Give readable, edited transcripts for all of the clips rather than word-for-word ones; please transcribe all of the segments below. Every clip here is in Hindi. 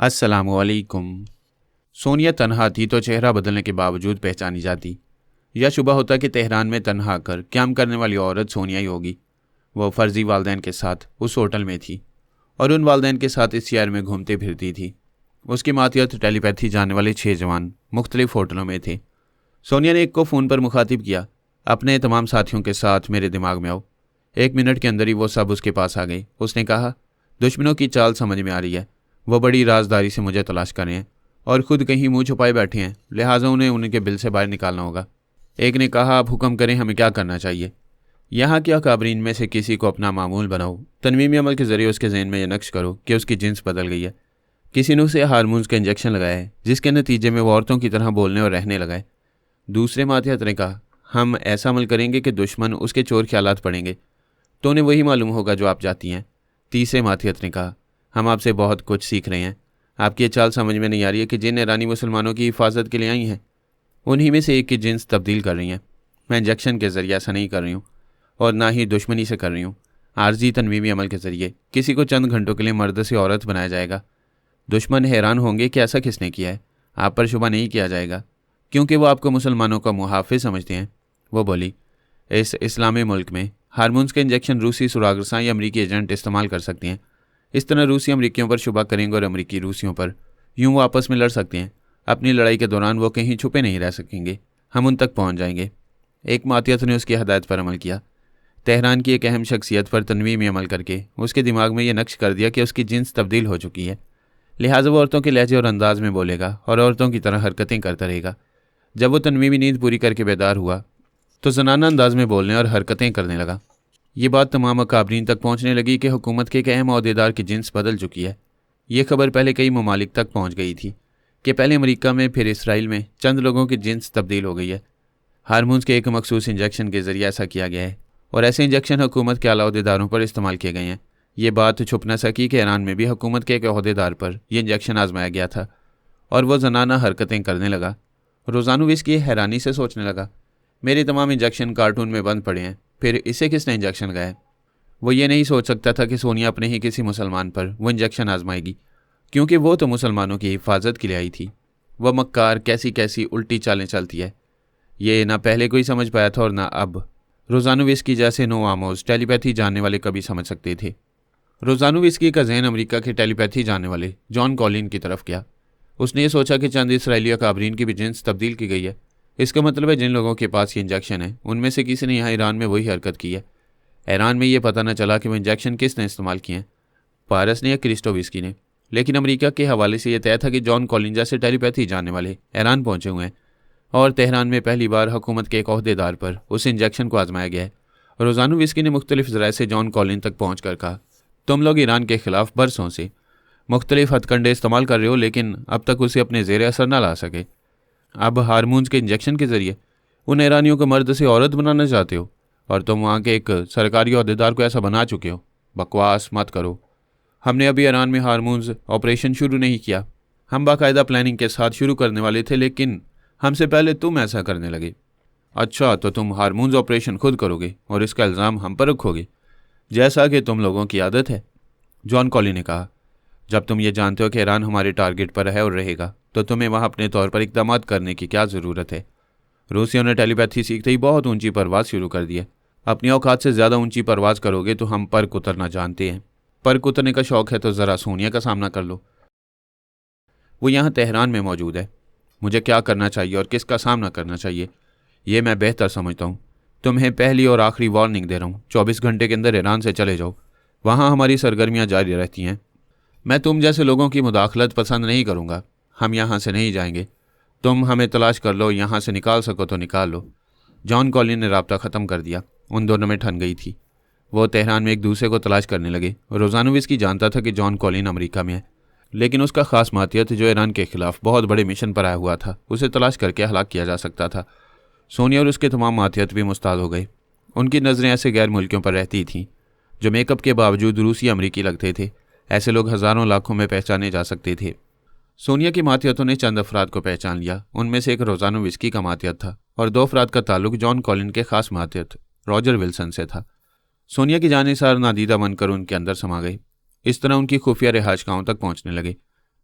अस्सलामुअलैकुम। सोनिया तन्हा थी तो चेहरा बदलने के बावजूद पहचानी जाती। यह शुबा होता कि तेहरान में तन्हा आकर क्याम करने वाली औरत सोनिया ही होगी। वह फर्जी वालदैन के साथ उस होटल में थी और उन वालदैन के साथ इस शहर में घूमती फिरती थी। उसकी मातियत टेलीपैथी जानने वाले 6 जवान मुख्तलिफ होटलों में थे। सोनिया ने एक को फ़ोन पर मुखातिब किया, अपने तमाम साथियों के साथ मेरे दिमाग में आओ। 1 मिनट के अंदर ही वो सब उसके पास आ गए। उसने कहा, दुश्मनों की चाल समझ में आ रही है। वो बड़ी राजदारी से मुझे तलाश कर रहे हैं और ख़ुद कहीं मुंह छुपाए बैठे हैं, लिहाजा उन्हें उनके बिल से बाहर निकालना होगा। एक ने कहा, आप हुक्म करें, हमें क्या करना चाहिए? यहाँ के अकाबरीन में से किसी को अपना मामूल बनाओ। तनवीमी अमल के ज़रिए उसके जहन में यह नक्श करो कि उसकी जिन्स बदल गई है। किसी ने उसे हार्मोन्स का इंजेक्शन लगाया है, जिसके नतीजे में वो औरतों की तरह बोलने और रहने लगा है। दूसरे मातिहत ने कहा, हम ऐसा अमल करेंगे कि दुश्मन उसके चोर ख्यालात पड़ेंगे तो उन्हें वही मालूम होगा जो आप चाहती हैं। तीसरे मातिहत ने कहा, हम आपसे बहुत कुछ सीख रहे हैं। आपकी ये चाल समझ में नहीं आ रही है कि जिन ईरानी मुसलमानों की हिफाजत के लिए आई हैं उन्हीं में से एक की जिन्स तब्दील कर रही हैं। मैं इंजेक्शन के ज़रिए ऐसा नहीं कर रही हूँ और ना ही दुश्मनी से कर रही हूँ। आर्जी तनवीमी अमल के ज़रिए किसी को चंद घंटों के लिए मर्द से औरत बनाया जाएगा। दुश्मन हैरान होंगे कि ऐसा किसने किया है। आप पर शुबा नहीं किया जाएगा क्योंकि वो आपको मुसलमानों का मुहाफिज समझते हैं। वो बोली, इस इस्लामी मुल्क में हार्मोन्स के इंजेक्शन रूसी सुरागरसां या अमरीकी एजेंट इस्तेमाल कर सकते हैं। इस तरह रूसी अमरीकियों पर शुबा करेंगे और अमरीकी रूसियों पर। यूँ वो आपस में लड़ सकते हैं। अपनी लड़ाई के दौरान वो कहीं छुपे नहीं रह सकेंगे। हम उन तक पहुँच जाएंगे। एक मातियत ने उसकी हदायत पर अमल किया। तेहरान की एक अहम शख्सियत पर तनवीमी अमल करके उसके दिमाग में यह नक्श कर दिया कि उसकी जिन्स तब्दील हो चुकी है, लिहाजा वो औरतों के लहजे और अंदाज में बोलेगा और औरतों की तरह हरकतें करता रहेगा। जब वो तनवीमी नींद पूरी करके बेदार हुआ तो जनाना अंदाज में बोलने और हरकतें करने लगा। ये बात तमाम अकाबरीन तक पहुंचने लगी कि हुकूमत के एक अहम अहदेदार की जिन्स बदल चुकी है। ये खबर पहले कई ममालिक तक पहुंच गई थी कि पहले अमेरिका में फिर इसराइल में चंद लोगों की जिन्स तब्दील हो गई है। हार्मोन्स के एक मखसूस इंजेक्शन के जरिए ऐसा किया गया है और ऐसे इंजेक्शन हुकूमत के आला अहदेदारों पर इस्तेमाल किए गए हैं। ये बात छुप न सकी कि ईरान में भी हुकूमत के एक अहदेदार पर यह इंजेक्शन आजमाया गया था और वह जनाना हरकतें करने लगा। रोज़ानोविस की हैरानी से सोचने लगा, मेरे तमाम इंजेक्शन कार्टून में बंद पड़े हैं, फिर इसे किसने इंजेक्शन लगाया? वो ये नहीं सोच सकता था कि सोनिया अपने ही किसी मुसलमान पर वो इंजेक्शन आजमाएगी, क्योंकि वो तो मुसलमानों की हिफाजत के लिए आई थी। वह मक्कार कैसी कैसी उल्टी चालें चलती है, ये ना पहले कोई समझ पाया था और ना अब। रोज़ानोविस्की जैसे नो आमोज टेलीपैथी जानने वाले कभी समझ सकते थे। रोज़ानोविस्की का जहन अमेरिका के टेलीपैथी जानने वाले जॉन कॉलिन की तरफ गया। उसने ये सोचा कि चंद इसराइली अकाबरीन की भी जिन्स तब्दील की गई है। इसका मतलब है जिन लोगों के पास ये इंजेक्शन है उनमें से किसी ने यहाँ ईरान में वही हरकत की है। ईरान में ये पता न चला कि वो इंजेक्शन किसने इस्तेमाल किए हैं, पारस ने या क्रिस्टोविस्की ने, लेकिन अमेरिका के हवाले से यह तय था कि जॉन कॉलिन जैसे टेलीपैथी जानने वाले ईरान पहुंचे हुए हैं और तेहरान में पहली बार हुकूमत के एक ओहदेदार पर उस इंजेक्शन को आजमाया गया है। रोज़ानोविस्की ने मुख्तलिफ ज़राए से जॉन कॉलिन तक पहुँच कर कहा, तुम लोग ईरान के खिलाफ बरसों से मुख्तलिफ हथकंडे इस्तेमाल कर रहे हो, लेकिन अब तक उसे अपने ज़ेर असर न ला सके। अब हार्मोन्स के इंजेक्शन के ज़रिए उन ईरानियों को मर्द से औरत बनाना चाहते हो और तुम वहाँ के एक सरकारी अहदेदार को ऐसा बना चुके हो। बकवास मत करो। हमने अभी ईरान में हार्मोन्स ऑपरेशन शुरू नहीं किया। हम बाकायदा प्लानिंग के साथ शुरू करने वाले थे, लेकिन हमसे पहले तुम ऐसा करने लगे। अच्छा, तो तुम हार्मोन्स ऑपरेशन खुद करोगे और इसका इल्ज़ाम हम पर रखोगे, जैसा कि तुम लोगों की आदत है? जॉन कॉली ने कहा, जब तुम ये जानते हो कि ईरान हमारे टारगेट पर है और रहेगा तो तुम्हें वहाँ अपने तौर पर इक़दाम करने की क्या ज़रूरत है? रूसियों ने टेलीपैथी सीखते ही बहुत ऊंची परवाज़ शुरू कर दी है। अपनी औकात से ज़्यादा ऊंची परवाज़ करोगे तो हम पर उतरना जानते हैं। पर उतरने का शौक़ है तो ज़रा सोनिया का सामना कर लो। वो यहाँ तेहरान में मौजूद है। मुझे क्या करना चाहिए और किसका सामना करना चाहिए ये मैं बेहतर समझता हूँ। तुम्हें पहली और आखिरी वार्निंग दे रहा हूँ, 24 घंटे के अंदर ईरान से चले जाओ। वहाँ हमारी सरगर्मियाँ जारी रहती हैं। मैं तुम जैसे लोगों की मुदाखलत पसंद नहीं करूँगा। हम यहाँ से नहीं जाएंगे। तुम हमें तलाश कर लो, यहाँ से निकाल सको तो निकाल लो। जॉन कॉलिन ने राब्ता ख़त्म कर दिया। उन दोनों में ठन गई थी। वो तेहरान में एक दूसरे को तलाश करने लगे। रोज़ानोविस्की जानता था कि जॉन कॉलिन अमेरिका में है, लेकिन उसका ख़ास मातियत जो ईरान के खिलाफ बहुत बड़े मिशन पर आया हुआ था, उसे तलाश करके हलाक किया जा सकता था। सोनिया और उसके तमाम मातियत भी मुस्ताद हो गए। उनकी नज़रें ऐसे गैर मुल्कियों पर रहती थीं जो मेकअप के बावजूद रूसी अमरीकी लगते थे। ऐसे लोग हज़ारों लाखों में पहचाने जा सकते थे। सोनिया की मातियतों ने चंद अफराद को पहचान लिया। उनमें से एक रोज़ानोविस्की का मातियत था और 2 अफराद का ताल्लुक जॉन कॉलिन के ख़ास मातियत रॉजर विल्सन से था। सोनिया की जानिसार नादीदा बनकर उनके अंदर समा गई। इस तरह उनकी खुफिया रिहाइशगाहों तक पहुंचने लगे।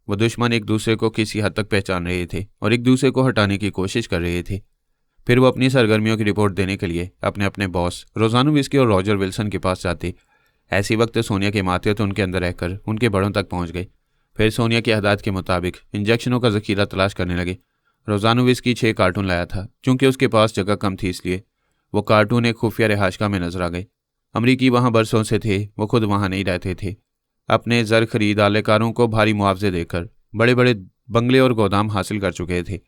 वो दुश्मन एक दूसरे को किसी हद तक पहचान रहे थे और एक दूसरे को हटाने की कोशिश कर रहे थे। फिर वो अपनी सरगर्मियों की रिपोर्ट देने के लिए अपने अपने बॉस रोजानोविस्की और रॉजर विल्सन के पास जाते। ऐसी वक्त सोनिया के मातहत उनके अंदर रहकर उनके बड़ों तक पहुंच गए। फिर सोनिया की हदायत के मुताबिक इंजेक्शनों का जखीरा तलाश करने लगे। रोजानोविस्की 6 कार्टून लाया था। चूंकि उसके पास जगह कम थी इसलिए वो कार्टून एक खुफिया रिहाइशगाह में नजर आ गए। अमरीकी वहां बरसों से थे, वो खुद वहां नहीं रहते थे। अपने जर खरीद आलेकारों को भारी मुआवजे देकर बड़े बड़े बंगले और गोदाम हासिल कर चुके थे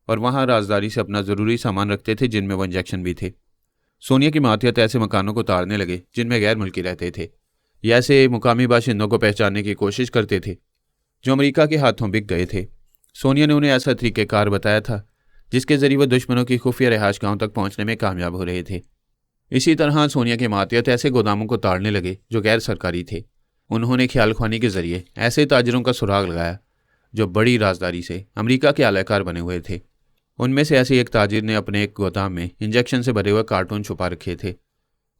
और वहां राजदारी से अपना ज़रूरी सामान रखते थे, जिनमें वो इंजेक्शन भी थे। सोनिया की मातहत ऐसे मकानों को ताड़ने लगे जिनमें गैर मुल्की रहते थे या ऐसे मुकामी बाशिंदों को पहचानने की कोशिश करते थे जो अमेरिका के हाथों बिक गए थे। सोनिया ने उन्हें ऐसा तरीक़ेकार बताया था जिसके जरिए वो दुश्मनों की खुफिया रिहाइशगाहों तक पहुंचने में कामयाब हो रहे थे। इसी तरह सोनिया के मातहत ऐसे गोदामों को ताड़ने लगे जो गैर सरकारी थे। उन्होंने ख्यालख्वानी के जरिए ऐसे ताजिरों का सुराग लगाया जो बड़ी राजदारी से अमेरिका के आलाकार बने हुए थे। उनमें से ऐसे एक ताजिर ने अपने एक गोदाम में इंजेक्शन से भरे हुए कार्टून छुपा रखे थे।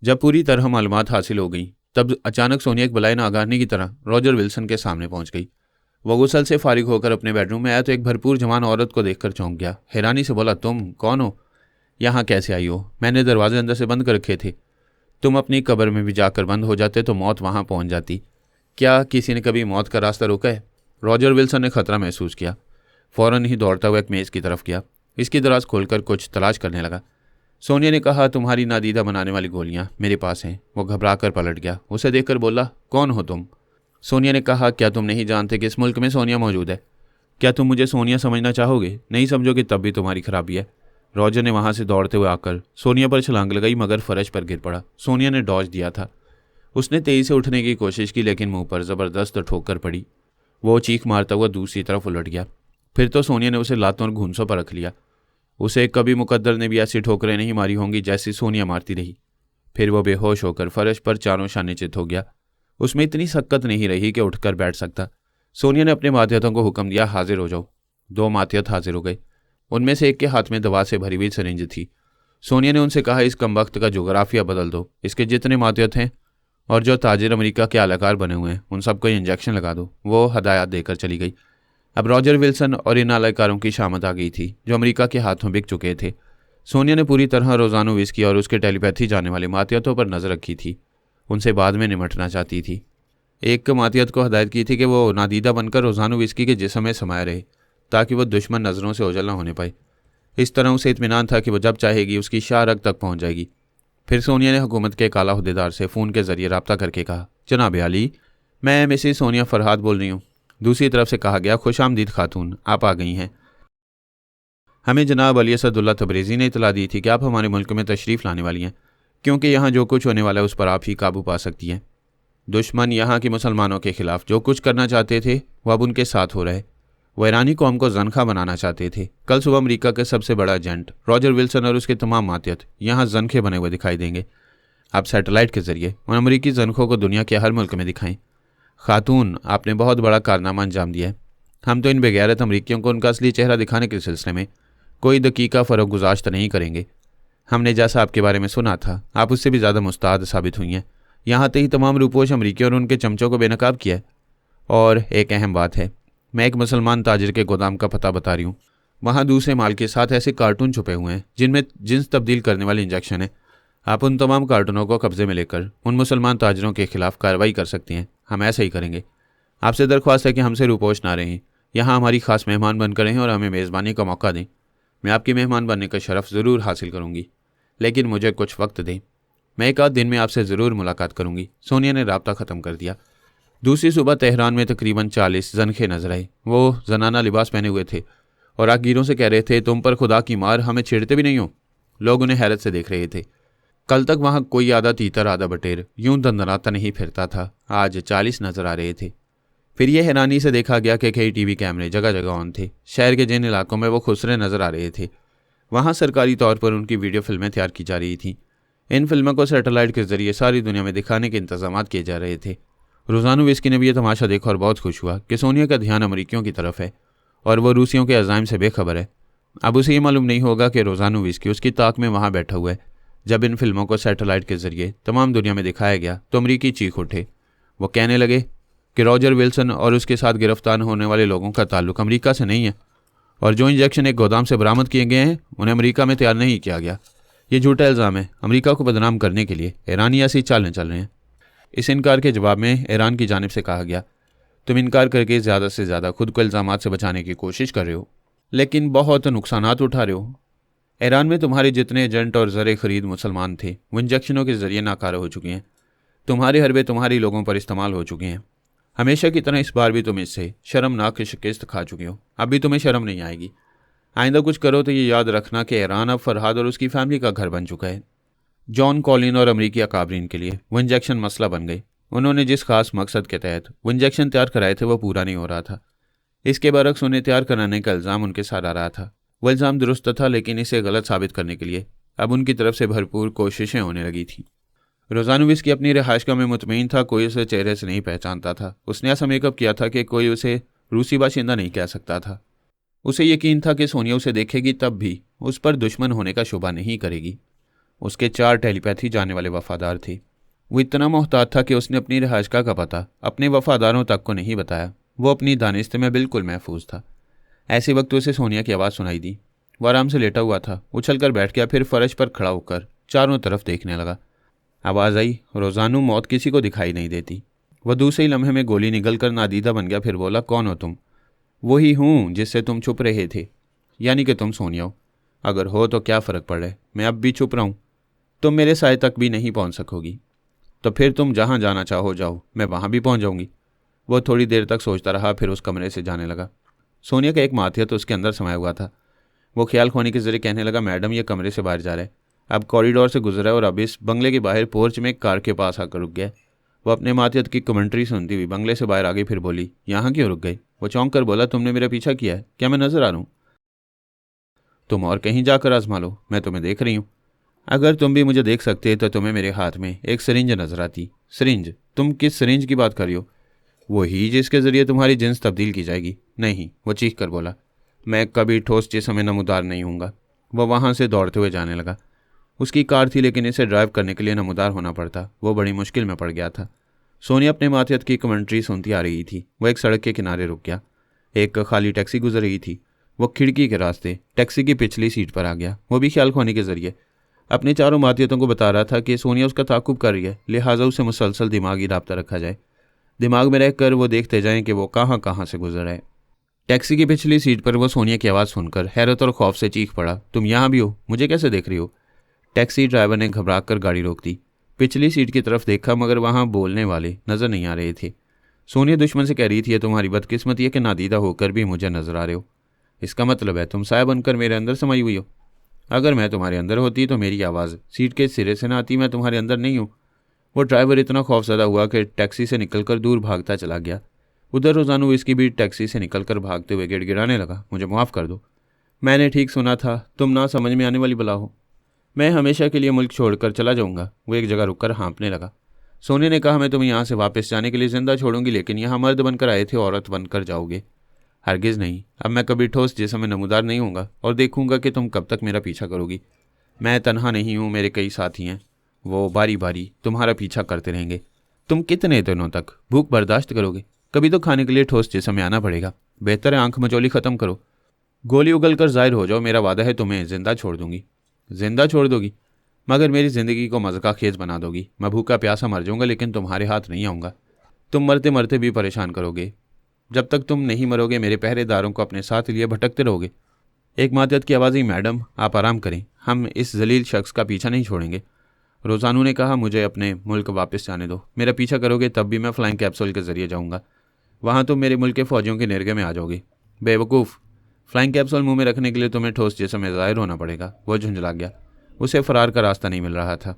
जब पूरी तरह मालूमात हासिल हो गई तब अचानक सोनिया एक बलाए नागानी की तरह रॉजर विल्सन के सामने पहुंच गई। वह गुसल से फारिग होकर अपने बेडरूम में आया तो एक भरपूर जवान औरत को देखकर चौंक गया। हैरानी से बोला, तुम कौन हो? यहाँ कैसे आई हो? मैंने दरवाजे अंदर से बंद कर रखे थे। तुम अपनी कब्र में भी जाकर बंद हो जाते तो मौत वहाँ पहुँच जाती। क्या किसी ने कभी मौत का रास्ता रोका है? रॉजर विल्सन ने खतरा महसूस किया। फौरन ही दौड़ता हुआ एक मेज़ की तरफ गया। इसकी दराज खोलकर कुछ तलाश करने लगा। सोनिया ने कहा, तुम्हारी नादीदा बनाने वाली गोलियाँ मेरे पास हैं। वो घबरा कर पलट गया। उसे देखकर बोला, कौन हो तुम? सोनिया ने कहा, क्या तुम नहीं जानते कि इस मुल्क में सोनिया मौजूद है? क्या तुम मुझे सोनिया समझना चाहोगे? नहीं समझोगे तब भी तुम्हारी खराबी है। रॉजर ने वहाँ से दौड़ते हुए आकर सोनिया पर छलांग लगाई मगर फर्श पर गिर पड़ा। सोनिया ने डॉज दिया था। उसने तेजी से उठने की कोशिश की लेकिन मुंह पर ज़बरदस्त ठोकर पड़ी। वो चीख मारता हुआ दूसरी तरफ उलट गया। फिर तो सोनिया ने उसे लातों और घूंसों पर रख लिया। उसे कभी मुकद्दर ने भी ऐसी ठोकरें नहीं मारी होंगी जैसी सोनिया मारती रही। फिर वो बेहोश होकर फर्श पर चारों शाने चित हो गया। उसमें इतनी सक्कत नहीं रही कि उठकर बैठ सकता। सोनिया ने अपने मातहतों को हुक्म दिया, हाजिर हो जाओ। 2 मातहत हाजिर हो गए। उनमें से एक के हाथ में दवा से भरी हुई सिरिंज थी। सोनिया ने उनसे कहा, इस कमबख्त का जोग्राफिया बदल दो। इसके जितने मातहत हैं और जो ताजिर अमेरिका के आलाकार बने हुए हैं उन सबको इंजेक्शन लगा दो। वो हदायत देकर चली गई। अब रॉजर विल्सन और इन आलाकारों की शामत आ गई थी जो अमेरिका के हाथों बिक चुके थे। सोनिया ने पूरी तरह रोजानोविस्की और उसके टेलीपैथी जाने वाले मातहतों पर नजर रखी थी। उनसे बाद में निमटना चाहती थी। एक मातहत को हदायत की थी कि वो नादीदा बनकर रोजानोविस्की के जिस्म में समाये रहे ताकि वह दुश्मन नज़रों से ओझल न होने पाए। इस तरह उसे इत्मीनान था कि वह जब चाहेगी उसकी शाह रग तक पहुंच जाएगी। फिर सोनिया ने हुकूमत के काला अहदेदार से फ़ोन के जरिए रब्ता करके कहा, जनाब अली, मैं मिसेस सोनिया फरहाद बोल रही हूँ। दूसरी तरफ से कहा गया, खुशामदीद खातून, आप आ गई हैं। हमें जनाब अली असदुल्ला तबरेज़ी ने इतला दी थी कि आप हमारे मुल्क में तशरीफ़ लाने वाली हैं, क्योंकि यहाँ जो कुछ होने वाला है उस पर आप ही काबू पा सकती हैं। दुश्मन यहाँ के मुसलमानों के खिलाफ जो कुछ करना चाहते थे वह अब उनके साथ हो रहे। वो ईरानी कौम को जनखा बनाना चाहते थे। कल सुबह अमेरिका के सबसे बड़ा एजेंट रॉजर विल्सन और उसके तमाम मातहत यहाँ जनखे बने हुए दिखाई देंगे। आप सैटेलाइट के जरिए उन अमेरिकी जनखों को दुनिया के हर मुल्क में दिखाएं। खातून, आपने बहुत बड़ा कारनामा अंजाम दिया है। हम तो इन बेगैरत अमरीकियों को उनका असली चेहरा दिखाने के सिलसिले में कोई दकीका फ़रोग गुजाश्त नहीं करेंगे। हमने जैसा आपके बारे में सुना था आप उससे भी ज़्यादा मुस्ताद साबित हुई हैं। यहाँ तक ही तमाम रूपोश अमरीकी और उनके चमचों को बेनकाब किया है। और एक अहम बात है, मैं एक मुसलमान ताजिर के गोदाम का पता बता रही हूँ। वहाँ दूसरे माल के साथ ऐसे कार्टून छुपे हुए हैं जिनमें जिन्स तब्दील करने वाली इंजेक्शन है। आप उन तमाम कार्टूनों को कब्जे में लेकर उन मुसलमान ताजिरों के खिलाफ कार्रवाई कर सकती हैं। हम ऐसा ही करेंगे। आपसे दरख्वास्त है कि हमसे रूपोश ना रहें, यहाँ हमारी खास मेहमान बनकर रहें और हमें मेज़बानी का मौका दें। मैं आपकी मेहमान बनने का शरफ़ ज़रूर हासिल करूँगी, लेकिन मुझे कुछ वक्त दें। मैं एक आध दिन में आपसे ज़रूर मुलाकात करूँगी। सोनिया ने राब्ता ख़त्म कर दिया। दूसरी सुबह तेहरान में तकरीबन 40 जनखे नजर आए। वो जनाना लिबास पहने हुए थे और राहगीरों से कह रहे थे, तुम पर खुदा की मार, हमें छेड़ते भी नहीं हो। लोग उन्हें हैरत से देख रहे थे। कल तक वहाँ कोई आधा तीतर आधा बटेर यूं दंदनाता नहीं फिरता था। आज 40 नजर आ रहे थे। फिर यह हैरानी से देखा गया कि कई टीवी कैमरे जगह जगह ऑन थे। शहर के जिन इलाकों में वो खुसरे नजर आ रहे थे वहाँ सरकारी तौर पर उनकी वीडियो फिल्में तैयार की जा रही थीं। इन फिल्मों को सैटेलाइट के जरिए सारी दुनिया में दिखाने के इंतजाम किए जा रहे थे। रोजानोविस्की ने भी यह तमाशा देखा और बहुत खुश हुआ कि सोनिया का ध्यान अमरीकियों की तरफ है और वह रूसियों के अज़ाइम से बेखबर है। अब उसे ये मालूम नहीं होगा कि रोजानोविस्की उसकी ताक में वहाँ बैठा हुआ है। जब इन फिल्मों को सैटेलाइट के जरिए तमाम दुनिया में दिखाया गया तो अमरीकी चीख उठे। वो कहने लगे कि रॉजर विल्सन और उसके साथ गिरफ्तार होने वाले लोगों का ताल्लुक अमेरिका से नहीं है और जो इंजेक्शन एक गोदाम से बरामद किए गए हैं उन्हें अमेरिका में तैयार नहीं किया गया। ये झूठा इल्ज़ाम है। अमेरिका को बदनाम करने के लिए ईरानी ऐसी चालें चल रहे हैं। इस इनकार के जवाब में ईरान की जानिब से कहा गया, तुम इनकार करके ज़्यादा से ज़्यादा खुद को इल्ज़ामात से बचाने की कोशिश कर रहे हो, लेकिन बहुत नुकसानात उठा रहे हो। ईरान में तुम्हारे जितने एजेंट और ज़र खरीद मुसलमान थे वो इंजेक्शनों के ज़रिए नाकारा हो चुके हैं। तुम्हारे हरबे तुम्हारी लोगों पर इस्तेमाल हो चुके हैं। हमेशा की तरह इस बार भी तुम इससे शर्मनाक शिकस्त खा चुके हो। अब भी तुम्हें शर्म नहीं आएगी। आइंदा कुछ करो तो ये याद रखना कि ईरान अब फरहाद और उसकी फैमिली का घर बन चुका है। जॉन कॉलिन और अमरीकी अकाबरीन के लिए वो इंजेक्शन मसला बन गई। उन्होंने जिस खास मकसद के तहत वो इंजेक्शन तैयार कराए थे वो पूरा नहीं हो रहा था। इसके बरक्स उन्हें तैयार कराने का इल्ज़ाम उनके साथ आ रहा था। वह इल्ज़ाम दुरुस्त था, लेकिन इसे गलत साबित करने के लिए अब उनकी तरफ से भरपूर कोशिशें होने लगी थी। रोजानोविस की अपनी रिहाइशगाह में मुतमईन था। कोई उसे चेहरे से नहीं पहचानता था। उसने ऐसा मेकअप किया था कि कोई उसे रूसी बाशिंदा नहीं कह सकता था। उसे यकीन था कि सोनिया उसे देखेगी तब भी उस पर दुश्मन होने का शुबा नहीं करेगी। उसके 4 टेलीपैथी जाने वाले वफादार थे। वो इतना मोहतात था कि उसने अपनी रिहाइशगाह का पता अपने वफादारों तक को नहीं बताया। वो अपनी दानिश्त में बिल्कुल महफूज था। ऐसे वक्त उसे सोनिया की आवाज़ सुनाई दी। वो आराम से लेटा हुआ था। उछल कर बैठ गया, फिर फर्श पर खड़ा होकर चारों तरफ देखने लगा। आवाज़ आई, रोजानू, मौत किसी को दिखाई नहीं देती। वह दूसरे ही लम्हे में गोली निगल कर नादीदा बन गया। फिर बोला, कौन हो तुम? वही हूँ जिससे तुम छुप रहे थे। यानी कि तुम सोनिया हो। अगर हो तो क्या फ़र्क पड़ रहा है, मैं अब भी छुप रहा हूँ। तुम मेरे साय तक भी नहीं पहुँच सकोगी। तो फिर तुम जहाँ जाना चाहो जाओ, मैं वहाँ भी पहुँच जाऊँगी। वह थोड़ी देर तक सोचता रहा, फिर उस कमरे से जाने लगा। सोनिया का एक माथिया तो उसके अंदर समाया हुआ था। वो ख्याल खोने के जरिए कहने लगा, मैडम, ये कमरे से बाहर जा रहा है, अब कॉरिडोर से गुजरा है और अब इस बंगले के बाहर पोर्च में एक कार के पास आकर रुक गया। वो अपने मातियत की कमेंट्री सुनती हुई बंगले से बाहर आ गई। फिर बोली, यहाँ क्यों रुक गई? वो चौंक कर बोला, तुमने मेरा पीछा किया है क्या? मैं नजर आ रहा हूँ? तुम और कहीं जाकर आजमा लो, मैं तुम्हें देख रही हूँ। अगर तुम भी मुझे देख सकते तो तुम्हें मेरे हाथ में एक सिरिंज नजर आती। सिरिंज? तुम किस सिरिंज की बात कर रही हो? वही जिसके जरिए तुम्हारी जिन्स तब्दील की जाएगी। नहीं, वो चीख कर बोला, मैं कभी ठोस जिस्म में नमूदार नहीं हूँगा। वह वहाँ से दौड़ते हुए जाने लगा। उसकी कार थी, लेकिन इसे ड्राइव करने के लिए नमूदार होना पड़ता। वो बड़ी मुश्किल में पड़ गया था। सोनिया अपने मातियत की कमेंट्री सुनती आ रही थी। वह एक सड़क के किनारे रुक गया। एक खाली टैक्सी गुजर रही थी। वो खिड़की के रास्ते टैक्सी की पिछली सीट पर आ गया। वो भी ख्याल खोने के जरिए अपने चारों मातियतों को बता रहा था कि सोनिया उसका ताकुब कर रही है, लिहाजा उसे मुसलसल दिमागी राब्ता रखा जाए। दिमाग में रहकर वो देखते जाएं कि वो कहाँ कहाँ से गुजर रहा है। टैक्सी की पिछली सीट पर वो सोनिया की आवाज़ सुनकर हैरत और खौफ से चीख पड़ा, तुम यहाँ भी हो? मुझे कैसे देख रही हो? टैक्सी ड्राइवर ने घबरा कर गाड़ी रोक दी। पिछली सीट की तरफ देखा, मगर वहाँ बोलने वाले नज़र नहीं आ रहे थे। सोनिया दुश्मन से कह रही थी, तुम्हारी बदकिस्मती है कि नादीदा होकर भी मुझे नजर आ रहे हो। इसका मतलब है तुम साया बनकर मेरे अंदर समाई हुई हो। अगर मैं तुम्हारे अंदर होती तो मेरी आवाज़ सीट के सिरे से ना आती। मैं तुम्हारे अंदर नहीं हूँ। वो ड्राइवर इतना खौफजदा हुआ कि टैक्सी से निकलकर दूर भागता चला गया। उधर रोजानोविस की भी टैक्सी से निकलकर भागते हुए गिड़गिड़ाने लगा, मुझे माफ़ कर दो, मैंने ठीक सुना था, तुम ना समझ में आने वाली बला हो। मैं हमेशा के लिए मुल्क छोड़कर चला जाऊंगा। वो एक जगह रुककर हाँफने लगा। सोनिया ने कहा, मैं तुम्हें यहाँ से वापस जाने के लिए जिंदा छोड़ूंगी, लेकिन यहाँ मर्द बनकर आए थे, औरत बनकर जाओगे? हरगिज़ नहीं। अब मैं कभी ठोस जिस्म में नमूदार नहीं होऊंगा और देखूंगा कि तुम कब तक मेरा पीछा करोगी। मैं तन्हा नहीं हूँ, मेरे कई साथी हैं। वो बारी बारी तुम्हारा पीछा करते रहेंगे। तुम कितने दिनों तक भूख बर्दाश्त करोगे? कभी तो खाने के लिए ठोस जिस्म में आना पड़ेगा। बेहतर है आंख मचोली ख़त्म करो, गोली उगल कर जाहिर हो जाओ। मेरा वादा है तुम्हें जिंदा छोड़ दूंगी। जिंदा छोड़ दोगी? मगर मेरी ज़िंदगी को मज़का खेज बना दोगी। मैं भूखा प्यासा मर जाऊंगा, लेकिन तुम्हारे हाथ नहीं आऊँगा। तुम मरते मरते भी परेशान करोगे। जब तक तुम नहीं मरोगे मेरे पहरेदारों को अपने साथ लिए भटकते रहोगे। एक मातियत की आवाज़ ही, मैडम आप आराम करें, हम इस जलील शख्स का पीछा नहीं छोड़ेंगे। रोजानू ने कहा, मुझे अपने मुल्क वापस जाने दो। मेरा पीछा करोगे तब भी मैं फ्लाइंग कैप्सूल के जरिए जाऊँगा। वहाँ तुम मेरे मुल्क के फ़ौजियों के निर्गे में आ जाओगे। बेवकूफ़, फ्लाइंग कैप्सूल मुंह में रखने के लिए तुम्हें ठोस जिस्म में ज़ाहिर होना पड़ेगा। वो झुंझला गया। उसे फरार का रास्ता नहीं मिल रहा था।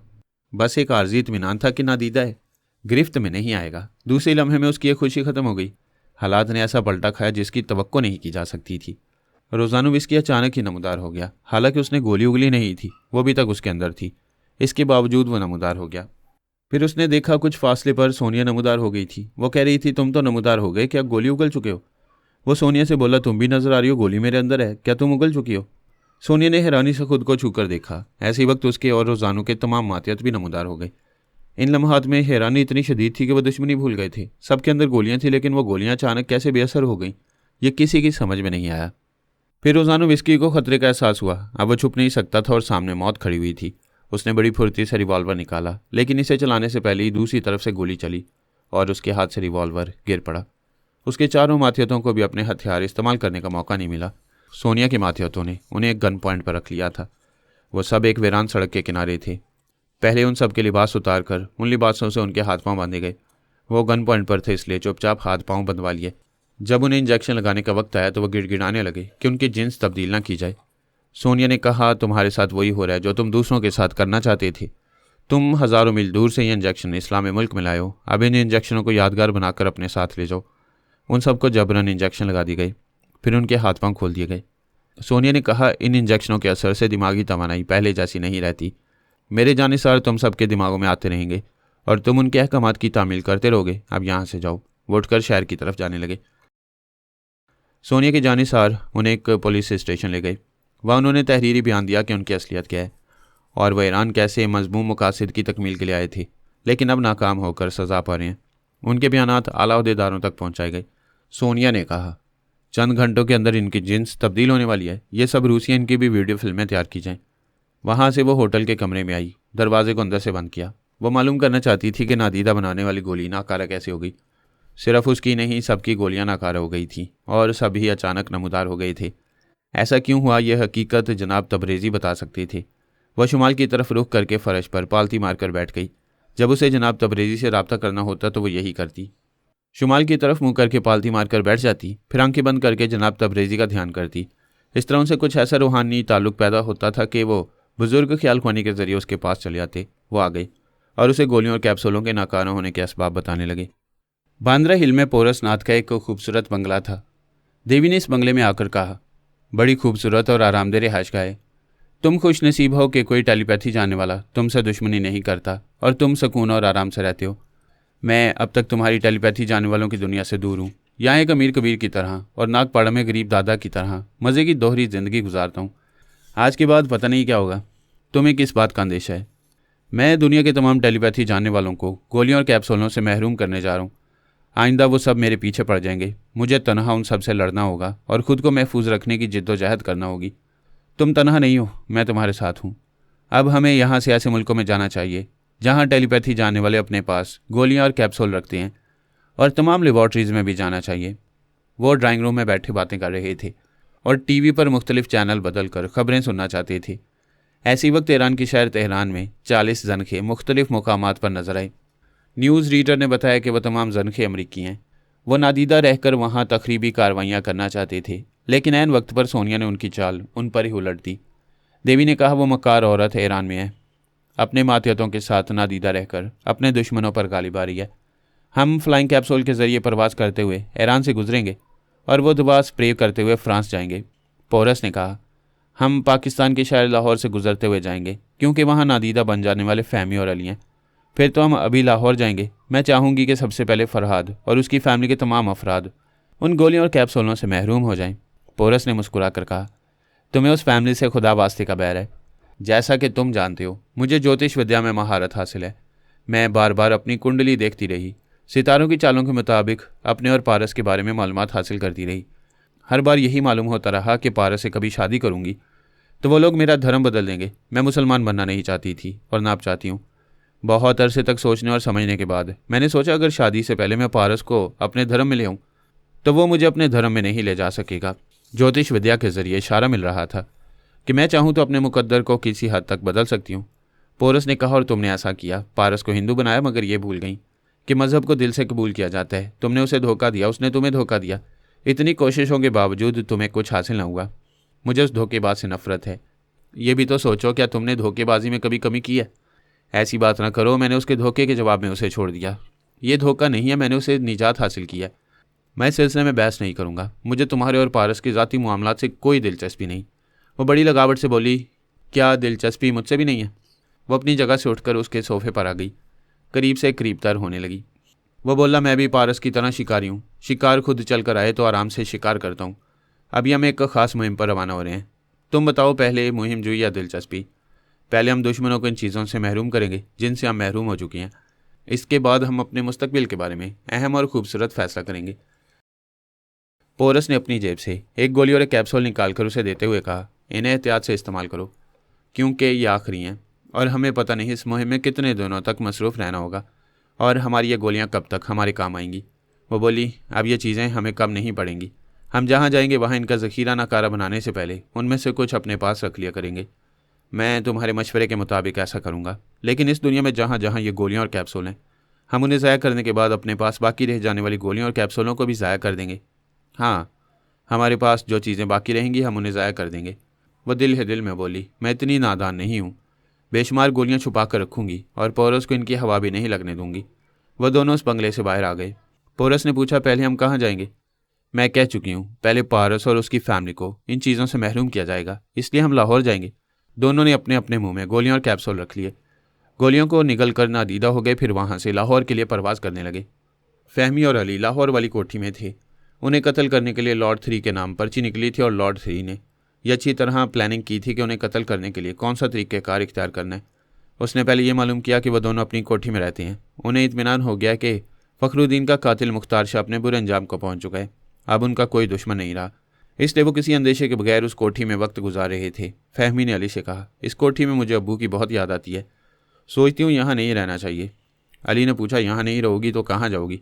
बस एक आर्जी इत्मीनान था कि नादीदा है, गिरफ्त में नहीं आएगा। दूसरे लम्हे में उसकी एक खुशी ख़त्म हो गई। हालात ने ऐसा पलटा खाया जिसकी तवक्को नहीं की जा सकती थी। रोजानोविस की अचानक ही नमूदार हो गया। हालांकि उसने गोली उगली नहीं थी, वो भी तक उसके अंदर थी। इसके बावजूद वो नमूदार हो गया। फिर उसने देखा कुछ फासले पर सोनिया नमूदार हो गई थी। वो कह रही थी, तुम तो नमूदार हो गए, क्या गोली उगल चुके हो? वो सोनिया से बोला, तुम भी नजर आ रही हो, गोली मेरे अंदर है, क्या तुम उगल चुकी हो? सोनिया ने हैरानी से खुद को छूकर देखा। ऐसे वक्त उसके और रोजानू के तमाम मातियत भी नमूदार हो गए। इन लम्हात में हैरानी इतनी शदीद थी कि वो दुश्मनी भूल गए थे। सबके अंदर गोलियां थी, लेकिन वो गोलियां अचानक कैसे बेअसर हो गईं, ये किसी की समझ में नहीं आया। फिर रोजानो विस्की को खतरे का एहसास हुआ। अब वो छुप नहीं सकता था और सामने मौत खड़ी हुई थी। उसने बड़ी फुर्ती से रिवॉल्वर निकाला, लेकिन इसे चलाने से पहले ही दूसरी तरफ से गोली चली और उसके हाथ से रिवॉल्वर गिर पड़ा। उसके चारों माथियतों को भी अपने हथियार इस्तेमाल करने का मौका नहीं मिला। सोनिया के माथियतों ने उन्हें एक गन पॉइंट पर रख लिया था। वो सब एक वीरान सड़क के किनारे थे। पहले उन सब के लिबास उतार कर उन लिबासों से उनके हाथ पांव बांधे गए। वो गन पॉइंट पर थे, इसलिए चुपचाप हाथ पांव बंधवा लिए। जब उन्हें इंजेक्शन लगाने का वक्त आया तो वो गिड़गिड़ाने लगे कि उनकी जिन्स तब्दील ना की जाए। सोनिया ने कहा, तुम्हारे साथ वही हो रहा है जो तुम दूसरों के साथ करना चाहते थे। तुम हज़ारों मील दूर से ये इंजेक्शन इस्लामी मुल्क में लाए हो। अब इन इंजेक्शनों को यादगार बनाकर अपने साथ ले जाओ। उन सबको जबरन इंजेक्शन लगा दी गई, फिर उनके हाथ पांव खोल दिए गए। सोनिया ने कहा, इन इंजेक्शनों के असर से दिमागी तवानाई पहले जैसी नहीं रहती। मेरे जानिसार तुम सबके दिमागों में आते रहेंगे और तुम उनके अहकामात की तामील करते रहोगे। अब यहाँ से जाओ। वो उठकर शहर की तरफ जाने लगे। सोनिया के जानिसार उन्हें एक पुलिस स्टेशन ले गए। वह उन्होंने तहरीरी बयान दिया कि उनकी असलियत क्या है और वह ईरान कैसे मजमूम मकासद की तकमील के लिए आए थे, लेकिन अब नाकाम होकर सजा पा रहे हैं। उनके बयानात आला अहदेदारों तक पहुँचाए गए। सोनिया ने कहा, चंद घंटों के अंदर इनकी जिन्स तब्दील होने वाली है। ये सब रूसी इनकी भी वीडियो फिल्में तैयार की जाएं। वहाँ से वो होटल के कमरे में आई, दरवाजे को अंदर से बंद किया। वो मालूम करना चाहती थी कि नादीदा बनाने वाली गोली नाकारा कैसे हो गई। सिर्फ उसकी नहीं, सबकी गोलियां नाकारा हो गई थी और सभी अचानक नमूदार हो गए थे। ऐसा क्यों हुआ, यह हकीकत जनाब तबरेज़ी बता सकते थे। वह शुमाल की तरफ रुख करके फ़र्श पर पालती मारकर बैठ गई। जब उसे जनाब तबरेज़ी से रब्ता करना होता तो वो यही करती। शुमाल की तरफ मुँह करके पालती मारकर बैठ जाती, फिर आंखें बंद करके जनाब तबरेज़ी का ध्यान करती। इस तरह उनसे कुछ ऐसा रूहानी ताल्लुक पैदा होता था कि वो बुजुर्ग ख्याल ख्वानी के जरिए उसके पास चले आते। वो आ गए और उसे गोलियों और कैप्सूलों के नाकारा होने के असबाब बताने लगे। बांद्रा हिल में पोरस नाथ का एक खूबसूरत बंगला था। देवी ने इस बंगले में आकर कहा, बड़ी खूबसूरत और आरामदेह रिहाइशगाह है। तुम खुश नसीब हो कि कोई टेलीपैथी जानने वाला तुमसे दुश्मनी नहीं करता और तुम सुकून और आराम से रहते हो। मैं अब तक तुम्हारी टेलीपैथी जानने वालों की दुनिया से दूर हूँ। यहाँ एक अमीर कबीर की तरह और नागपाड़ा में गरीब दादा की तरह मज़े की दोहरी ज़िंदगी गुजारता हूँ। आज के बाद पता नहीं क्या होगा। तुम्हें किस बात का अंदेशा है? मैं दुनिया के तमाम टेलीपैथी जानने वालों को गोलियों और कैप्सूलों से महरूम करने जा रहा हूँ। आइंदा वो सब मेरे पीछे पड़ जाएंगे। मुझे तनहा उन सब से लड़ना होगा और ख़ुद को महफूज रखने की जिद्दोजहद करना होगी। तुम तनहा नहीं हो, मैं तुम्हारे साथ हूँ। अब हमें यहाँ से ऐसे मुल्कों में जाना चाहिए जहाँ टेलीपैथी जानने वाले अपने पास गोलियाँ और कैप्सूल रखते हैं, और तमाम लेबॉर्ट्रीज़ में भी जाना चाहिए। वो ड्राइंग रूम में बैठे बातें कर रहे थे और टीवी पर मुख्तलिफ चैनल बदल कर ख़बरें सुनना चाहते थे। ऐसी वक्त ईरान की शहर तेहरान में 40 जनखे मुख्तलिफ मकामात पर नजर आए। न्यूज़ रीडर ने बताया कि वह तमाम जनखे अमरीकी हैं। वो नादीदा रहकर वहाँ तखरीबी कार्रवाइयाँ करना चाहते थे, लेकिन ऐन वक्त पर सोनिया ने उनकी चाल उन पर ही उलट दी। देवी ने कहा, वो मक्कार औरत ईरान में है, अपने मातियतों के साथ नादीदा रहकर अपने दुश्मनों पर गालिब आ रही है। हम फ्लाइंग कैप्सूल के ज़रिए परवास करते हुए ईरान से गुजरेंगे और वो दुआ स्प्रे करते हुए फ्रांस जाएंगे। पोरस ने कहा, हम पाकिस्तान के शहर लाहौर से गुजरते हुए जाएंगे, क्योंकि वहाँ नादीदा बन जाने वाले फ़हमी और अली हैं। फिर तो हम अभी लाहौर जाएंगे। मैं चाहूँगी कि सबसे पहले फ़रहाद और उसकी फ़ैमिली के तमाम अफराद उन गोलियों और कैप्सूलों से महरूम हो जाएं। पोरस ने मुस्कुरा कर कहा, तुम्हें उस फैमिली से खुदा वास्ते का बैर है। जैसा कि तुम जानते हो, मुझे ज्योतिष विद्या में महारत हासिल है। मैं बार बार अपनी कुंडली देखती रही, सितारों की चालों के मुताबिक अपने और पारस के बारे में मालूमात हासिल करती रही। हर बार यही मालूम होता रहा कि पारस से कभी शादी करूँगी तो वो लोग मेरा धर्म बदल देंगे। मैं मुसलमान बनना नहीं चाहती थी और ना अब चाहती हूँ। बहुत अरसे तक सोचने और समझने के बाद मैंने सोचा, अगर शादी से पहले मैं पारस को अपने धर्म में ले आऊँ तो वो मुझे अपने धर्म में नहीं ले जा सकेगा। ज्योतिष विद्या के जरिए इशारा मिल रहा था कि मैं चाहूँ तो अपने मुकद्दर को किसी हद तक बदल सकती हूँ। पोरस ने कहा, और तुमने ऐसा किया, पारस को हिंदू बनाया, मगर ये भूल गई कि मज़हब को दिल से कबूल किया जाता है। तुमने उसे धोखा दिया, उसने तुम्हें धोखा दिया। इतनी कोशिशों के बावजूद तुम्हें कुछ हासिल न हुआ। मुझे उस धोखेबाज से नफरत है। ये भी तो सोचो, क्या तुमने धोखेबाजी में कभी कमी की है? ऐसी बात ना करो। मैंने उसके धोखे के जवाब में उसे छोड़ दिया। ये धोखा नहीं है, मैंने उसे निजात हासिल की है। मैं इस सिलसिले में बहस नहीं करूँगा। मुझे तुम्हारे और पारस के ज़ाती मामलात से कोई दिलचस्पी नहीं। वो बड़ी लगावट से बोली, क्या दिलचस्पी मुझसे भी नहीं है? वो अपनी जगह से उठकर उसके सोफे पर आ गई, करीब से करीबतर होने लगी। वो बोला, मैं भी पारस की तरह शिकारी हूँ। शिकार खुद चल कर आए तो आराम से शिकार करता हूँ। अभी हम एक ख़ास मुहिम पर रवाना हो रहे हैं। तुम बताओ, पहले मुहिम जुई या दिलचस्पी? पहले हम दुश्मनों को इन चीज़ों से महरूम करेंगे जिनसे हम महरूम हो चुके हैं। इसके बाद हम अपने मुस्तकबिल के बारे में अहम और खूबसूरत फैसला करेंगे। पोरस ने अपनी जेब से एक गोली और एक कैप्सूल निकालकर उसे देते हुए कहा, इन्हें एहतियात से इस्तेमाल करो क्योंकि ये आखिरी हैं और हमें पता नहीं इस मुहिम में कितने दिनों तक मसरूफ़ रहना होगा और हमारी ये गोलियां कब तक हमारे काम आएंगी। वो बोली, अब ये चीज़ें हमें कम नहीं पड़ेंगी। हम जहाँ जाएंगे वहाँ इनका ज़ख़ीरा नाकारा बनाने से पहले उनमें से कुछ अपने पास रख लिया करेंगे। मैं तुम्हारे मशवरे के मुताबिक ऐसा करूँगा, लेकिन इस दुनिया में जहाँ जहाँ ये गोलियाँ और कैप्सूल हैं, हम उन्हें ज़ाया करने के बाद अपने पास बाकी रह जाने वाली गोलियों और कैप्सूलों को भी ज़ाया कर देंगे। हाँ, हमारे पास जो चीज़ें बाकी रहेंगी हम उन्हें ज़ाया कर देंगे। वह दिल है दिल में बोली, मैं इतनी नादान नहीं हूँ। बेशुमार गोलियां छुपा कर रखूंगी और पोरस को इनकी हवा भी नहीं लगने दूंगी। वह दोनों उस बंगले से बाहर आ गए। पोरस ने पूछा, पहले हम कहाँ जाएंगे? मैं कह चुकी हूँ, पहले पारस और उसकी फैमिली को इन चीज़ों से महरूम किया जाएगा, इसलिए हम लाहौर जाएंगे। दोनों ने अपने अपने मुंह में गोलियां और कैप्सूल रख लिए। गोलियों को निगल कर नादीदा हो गए, फिर वहाँ से लाहौर के लिए परवाज करने लगे। फहमी और अली लाहौर वाली कोठी में थे। उन्हें कत्ल करने के लिए लॉर्ड 3 के नाम पर्ची निकली थी और लॉर्ड 3 ने यह अच्छी तरह प्लानिंग की थी कि उन्हें कत्ल करने के लिए कौन सा तरीक़ेकार इख्तियार करना है। उसने पहले ये मालूम किया कि वह दोनों अपनी कोठी में रहते हैं। उन्हें इत्मीनान हो गया कि फ़खरुद्दीन का कातिल मुख्तार शाह अपने बुरे अंजाम को पहुंच चुका है। अब उनका कोई दुश्मन नहीं रहा, इसलिए वो किसी अंदेशे के बगैर उस कोठी में वक्त गुजार रहे थे। फहमी ने अली से कहा, इस कोठी में मुझे अब्बू की बहुत याद आती है, सोचती हूँ यहाँ नहीं रहना चाहिए। अली ने पूछा, यहाँ नहीं रहोगी तो कहाँ जाओगी?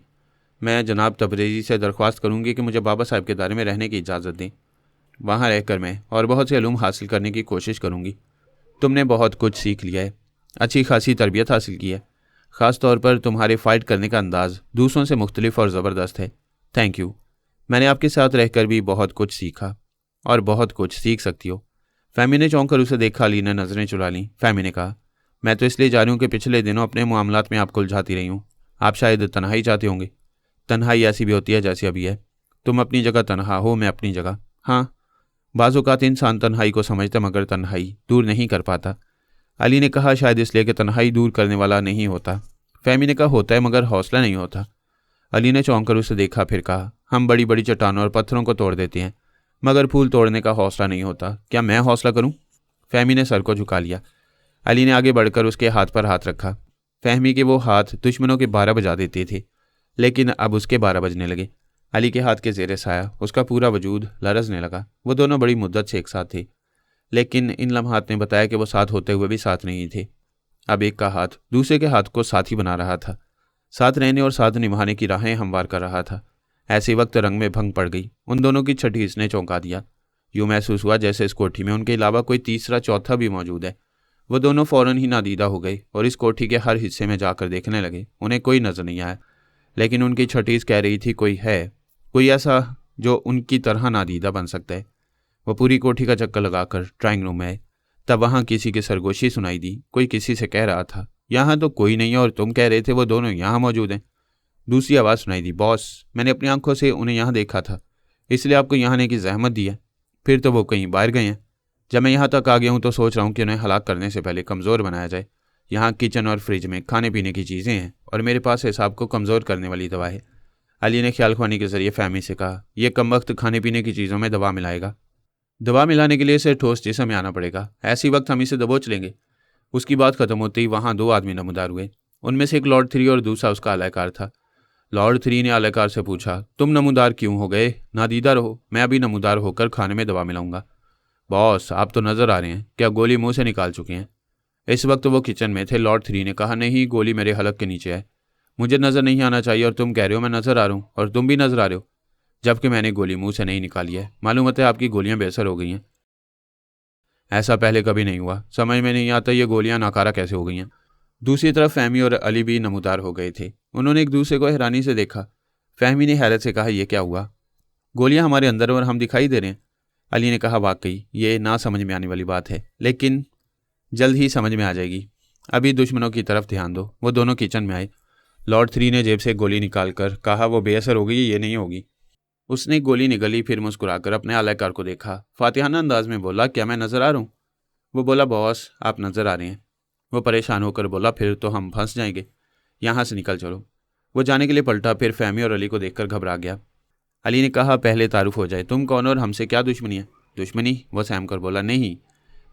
मैं जनाब तबरेज़ी से दरख्वास्त करूँगी कि मुझे बाबा साहब के दायरे में रहने की इजाज़त दें। वहाँ रहकर मैं और बहुत से इल्म हासिल करने की कोशिश करूँगी। तुमने बहुत कुछ सीख लिया है, अच्छी खासी तरबियत हासिल की है। ख़ास तौर पर तुम्हारे फ़ाइट करने का अंदाज़ दूसरों से मुख्तलिफ और ज़बरदस्त है। Thank you. मैंने आपके साथ रहकर भी बहुत कुछ सीखा और बहुत कुछ सीख सकती हो। फहमी ने चौंक कर उसे देखा। अली ने नज़रें चुरा लीं। फहमी ने कहा, मैं तो इसलिए जा रही हूँ कि पिछले दिनों अपने मामलात में आपको उलझाती रही हूँ। आप शायद तन्हाई चाहते होंगे। तन्हाई ऐसी भी होती है जैसी अभी है। तुम अपनी जगह तन्हा हो, मैं अपनी जगह। हाँ, बाज़ औक़ात इंसान तन्हाई को समझता मगर तन्हाई दूर नहीं कर पाता। अली ने कहा, शायद इसलिए कि तन्हाई दूर करने वाला नहीं होता। फहमी ने कहा, होता है मगर हौसला नहीं होता। अली ने चौंक कर उसे देखा, फिर कहा, हम बड़ी बड़ी चट्टानों और पत्थरों को तोड़ देते हैं मगर फूल तोड़ने का हौसला नहीं होता। क्या मैं हौसला करूं? फहमी ने सर को झुका लिया। अली ने आगे बढ़कर उसके हाथ पर हाथ रखा। फहमी के वो हाथ दुश्मनों के 12 बजा देते थे, लेकिन अब उसके 12 बजने लगे। अली के हाथ के ज़ेरे साया उसका पूरा वजूद लरजने लगा। वो दोनों बड़ी मुद्दत से एक साथ थे, लेकिन इन लम्हात ने बताया कि वो साथ होते हुए भी साथ नहीं थे। अब एक का हाथ दूसरे के हाथ को साथी बना रहा था, साथ रहने और साथ निभाने की राहें हमवार कर रहा था। ऐसे वक्त रंग में भंग पड़ गई। उन दोनों की छठी इसने चौंका दिया। यूँ महसूस हुआ जैसे इस कोठी में उनके अलावा कोई तीसरा चौथा भी मौजूद है। वो दोनों फ़ौरन ही नादीदा हो गए और इस कोठी के हर हिस्से में जाकर देखने लगे। उन्हें कोई नज़र नहीं आया, लेकिन उनकी छठीस कह रही थी, कोई है, कोई ऐसा जो उनकी तरह नादीदा बन सकता है। वह पूरी कोठी का चक्कर लगाकर ड्राइंग रूम में आए। तब वहाँ किसी की सरगोशी सुनाई दी। कोई किसी से कह रहा था, यहाँ तो कोई नहीं है और तुम कह रहे थे वो दोनों यहाँ मौजूद हैं। दूसरी आवाज़ सुनाई दी, बॉस, मैंने अपनी आंखों से उन्हें यहाँ देखा था, इसलिए आपको यहाँ आने की जहमत दी है। फिर तो वो कहीं बाहर गए हैं। जब मैं यहाँ तक आ गया हूँ तो सोच रहा हूँ कि उन्हें हलाक करने से पहले कमज़ोर बनाया जाए। यहाँ किचन और फ्रिज में खाने पीने की चीज़ें हैं और मेरे पास हिसाब को कमज़ोर करने वाली दवा है। अली ने ख्याल ख्वानी के ज़रिए फहमी से कहा, यह कम वक्त खाने पीने की चीज़ों में दवा मिलाएगा। दवा मिलाने के लिए इसे ठोस जिस्म में आना पड़ेगा, ऐसी वक्त हम इसे दबोच लेंगे। उसकी बात खत्म होते ही वहाँ 2 आदमी नमूदार हुए। उनमें से एक लॉर्ड 3 और दूसरा उसका आलाकार था। लॉर्ड 3 ने आलाकार से पूछा, तुम नमूदार क्यों हो गए? नादीदा रहो, मैं अभी नमूदार होकर खाने में दवा मिलाऊंगा। बॉस, आप तो नज़र आ रहे हैं, क्या गोली मुंह से निकाल चुके हैं? इस वक्त वो किचन में थे। लॉर्ड 3 ने कहा, नहीं, गोली मेरे हलक के नीचे है, मुझे नज़र नहीं आना चाहिए और तुम कह रहे हो मैं नज़र आ रहा हूँ और तुम भी नज़र आ रहे हो, जबकि मैंने गोली मुंह से नहीं निकाली है। मालूम होता है आपकी गोलियां बेअसर हो गई हैं। ऐसा पहले कभी नहीं हुआ, समझ में नहीं आता ये गोलियां नाकारा कैसे हो गई हैं। दूसरी तरफ फहमी और अली भी नमूदार हो गए थे। उन्होंने एक दूसरे को हैरानी से देखा। फहमी ने हैरत से कहा, यह क्या हुआ? गोलियां हमारे अंदर और हम दिखाई दे रहे हैं। अली ने कहा, वाकई ये ना समझ में आने वाली बात है, लेकिन जल्द ही समझ में आ जाएगी। अभी दुश्मनों की तरफ ध्यान दो। वो दोनों किचन में आए। लॉर्ड 3 ने जेब से गोली निकाल कर कहा, वो बेअसर हो गई, ये नहीं होगी। उसने गोली निगली, फिर मुस्कुराकर अपने आलाकार को देखा। फातिहाना अंदाज में बोला, क्या मैं नज़र आ रहा हूँ? वो बोला, बॉस, आप नज़र आ रहे हैं। वो परेशान होकर बोला, फिर तो हम फंस जाएंगे, यहाँ से निकल चलो। वो जाने के लिए पलटा, फिर फहमी और अली को देखकर घबरा गया। अली ने कहा, पहले तारुफ हो जाए, तुम कौन और हमसे क्या दुश्मनी है? दुश्मनी? वो सहम कर बोला, नहीं,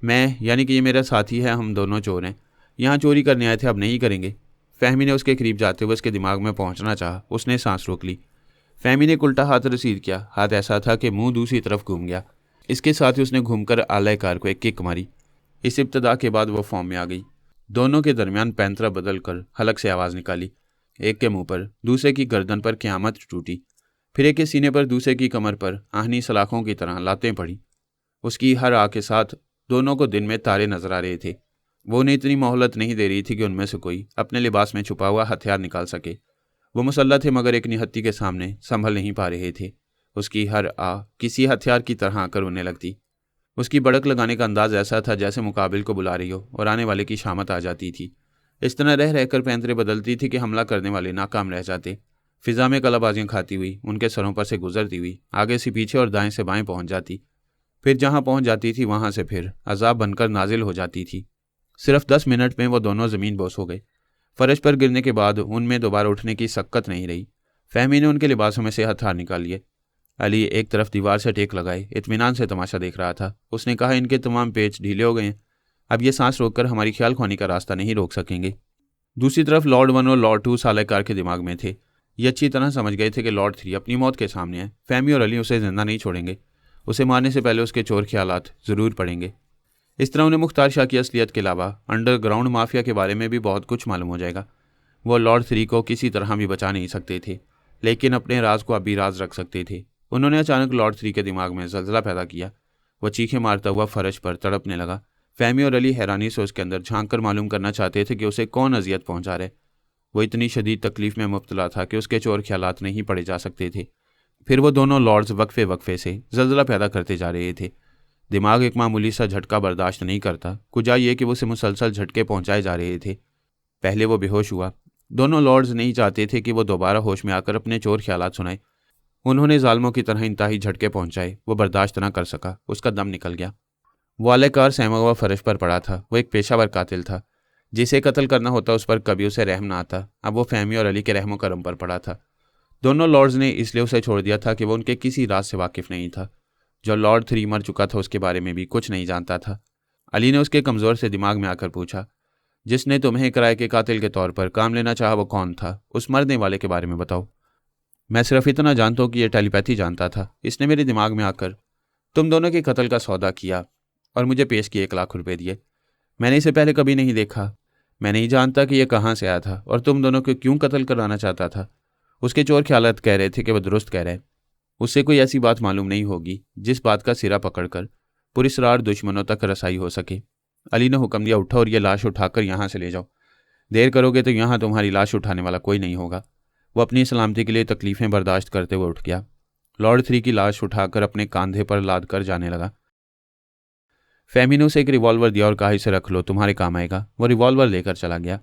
मैं यानी कि ये मेरा साथी है, हम दोनों चोर हैं, यहाँ चोरी करने आए थे, अब नहीं करेंगे। फहमी ने उसके करीब जाते हुए उसके दिमाग में पहुंचना चाहा। उसने सांस रोक ली। फहमी ने एक उल्टा हाथ रसीद किया। हाथ ऐसा था कि मुंह दूसरी तरफ घूम गया। इसके साथ ही उसने घूमकर आला कार को एक किक मारी। इस इब्तदा के बाद वो फॉर्म में आ गई। दोनों के दरमियान पैंतरा बदल कर हलक से आवाज़ निकाली। एक के मुंह पर, दूसरे की गर्दन पर क़यामत टूटी। फिर एक के सीने पर, दूसरे की कमर पर आहनी सलाखों की तरह लातें पड़ी। उसकी हर आ के साथ दोनों को दिन में तारे नजर आ रहे थे। वो उन्हें इतनी मोहलत नहीं दे रही थी कि उनमें से कोई अपने लिबास में छुपा हुआ हथियार निकाल सके। वो मुसल्लह थे मगर एक निहत्ती के सामने संभल नहीं पा रहे थे। उसकी हर आ किसी हथियार की तरह आकर उन्हें लगती। उसकी बड़क लगाने का अंदाज ऐसा था जैसे मुकाबिल को बुला रही हो और आने वाले की शामत आ जाती थी। इस तरह रह रहकर पैंतरे बदलती थी कि हमला करने वाले नाकाम रह जाते। फिजा में कलाबाजियाँ खाती हुई उनके सरों पर से गुजरती हुई आगे से पीछे और दाएं से बाएं पहुंच जाती। फिर जहां पहुंच जाती थी वहां से फिर अजाब बनकर नाजिल हो जाती थी। सिर्फ 10 मिनट में वो दोनों ज़मीन बोस हो गए। फर्श पर गिरने के बाद उनमें दोबारा उठने की सक्कत नहीं रही। फहमी ने उनके लिबासों में से हथियार निकाल लिए। अली एक तरफ दीवार से टेक लगाए इत्मीनान से तमाशा देख रहा था। उसने कहा, इनके तमाम पेच ढीले हो गए हैं। अब ये सांस रोककर हमारी ख्याल खोनी का रास्ता नहीं रोक सकेंगे। दूसरी तरफ लॉर्ड 1 और लॉर्ड 2 सालेकार के दिमाग में थे। ये अच्छी तरह समझ गए थे कि लॉर्ड 3 अपनी मौत के सामने है। फहमी और अली उसे जिंदा नहीं छोड़ेंगे। उसे मारने से पहले उसके चोर ख्यालात ज़रूर पड़ेंगे। इस तरह उन्हें मुख्तार शाह की असलियत के अलावा अंडरग्राउंड माफिया के बारे में भी बहुत कुछ मालूम हो जाएगा। वो लॉर्ड 3 को किसी तरह भी बचा नहीं सकते थे, लेकिन अपने राज को अभी राज रख सकते थे। उन्होंने अचानक लॉर्ड 3 के दिमाग में जलजला पैदा किया। वह चीखें मारता हुआ फर्श पर तड़पने लगा। फहमी और अली हैरानी से उसके अंदर झांक कर मालूम करना चाहते थे कि उसे कौन अजियत पहुंचा रहे। वो इतनी शदीद तकलीफ में मुब्तला था कि उसके चोर ख्यालात नहीं पड़े जा सकते थे। फिर वो दोनों लॉर्ड्स वक्फे वक्फे से जलजला पैदा करते जा रहे थे। दिमाग एक मामूली सा झटका बर्दाश्त नहीं करता, कुजा ये कि वो उसे मुसलसल झटके पहुंचाए जा रहे थे। पहले वो बेहोश हुआ। दोनों लॉर्ड्स नहीं चाहते थे कि वो दोबारा होश में आकर अपने चोर ख्यालात सुनाए। उन्होंने जालमों की तरह इंतहाई झटके पहुंचाए। वो बर्दाश्त न कर सका, उसका दम निकल गया। वो आलेकार सहमा हुआ फर्श पर पड़ा था। वो एक पेशावर कातिल था। जिसे कत्ल करना होता उस पर कभी उसे रहम ना आता। अब वो फहमी और अली के रहमो करम पर पड़ा था। दोनों लॉर्ड्स ने इसलिए उसे छोड़ दिया था कि वो उनके किसी राज से वाकिफ नहीं था। जो लॉर्ड 3 मर चुका था उसके बारे में भी कुछ नहीं जानता था। अली ने उसके कमज़ोर से दिमाग में आकर पूछा, जिसने तुम्हें किराए के कातिल के तौर पर काम लेना चाहा वो कौन था? उस मरने वाले के बारे में बताओ। मैं सिर्फ इतना जानता हूँ कि यह टेलीपैथी जानता था। इसने मेरे दिमाग में आकर तुम दोनों के कत्ल का सौदा किया और मुझे पेश किए 1 लाख रुपए दिए। मैंने इसे पहले कभी नहीं देखा। मैं नहीं जानता कि यह कहाँ से आया था और तुम दोनों को क्यों कत्ल कराना चाहता था। उसके चोर ख्यालात कह रहे थे कि वह दुरुस्त कह रहे। उससे कोई ऐसी बात मालूम नहीं होगी जिस बात का सिरा पकड़कर पुरस्रार दुश्मनों तक रसाई हो सके। अली ने हुक्म दिया, उठो और यह लाश उठाकर यहाँ से ले जाओ। देर करोगे तो यहाँ तुम्हारी लाश उठाने वाला कोई नहीं होगा। वो अपनी सलामती के लिए तकलीफ़ें बर्दाश्त करते हुए उठ गया। लॉर्ड 3 की लाश उठाकर अपने कांधे पर लाद कर जाने लगा। फहमी ने उसे एक रिवॉल्वर दिया और कहा, इसे रख लो, तुम्हारे काम आएगा। वो रिवॉल्वर लेकर चला गया।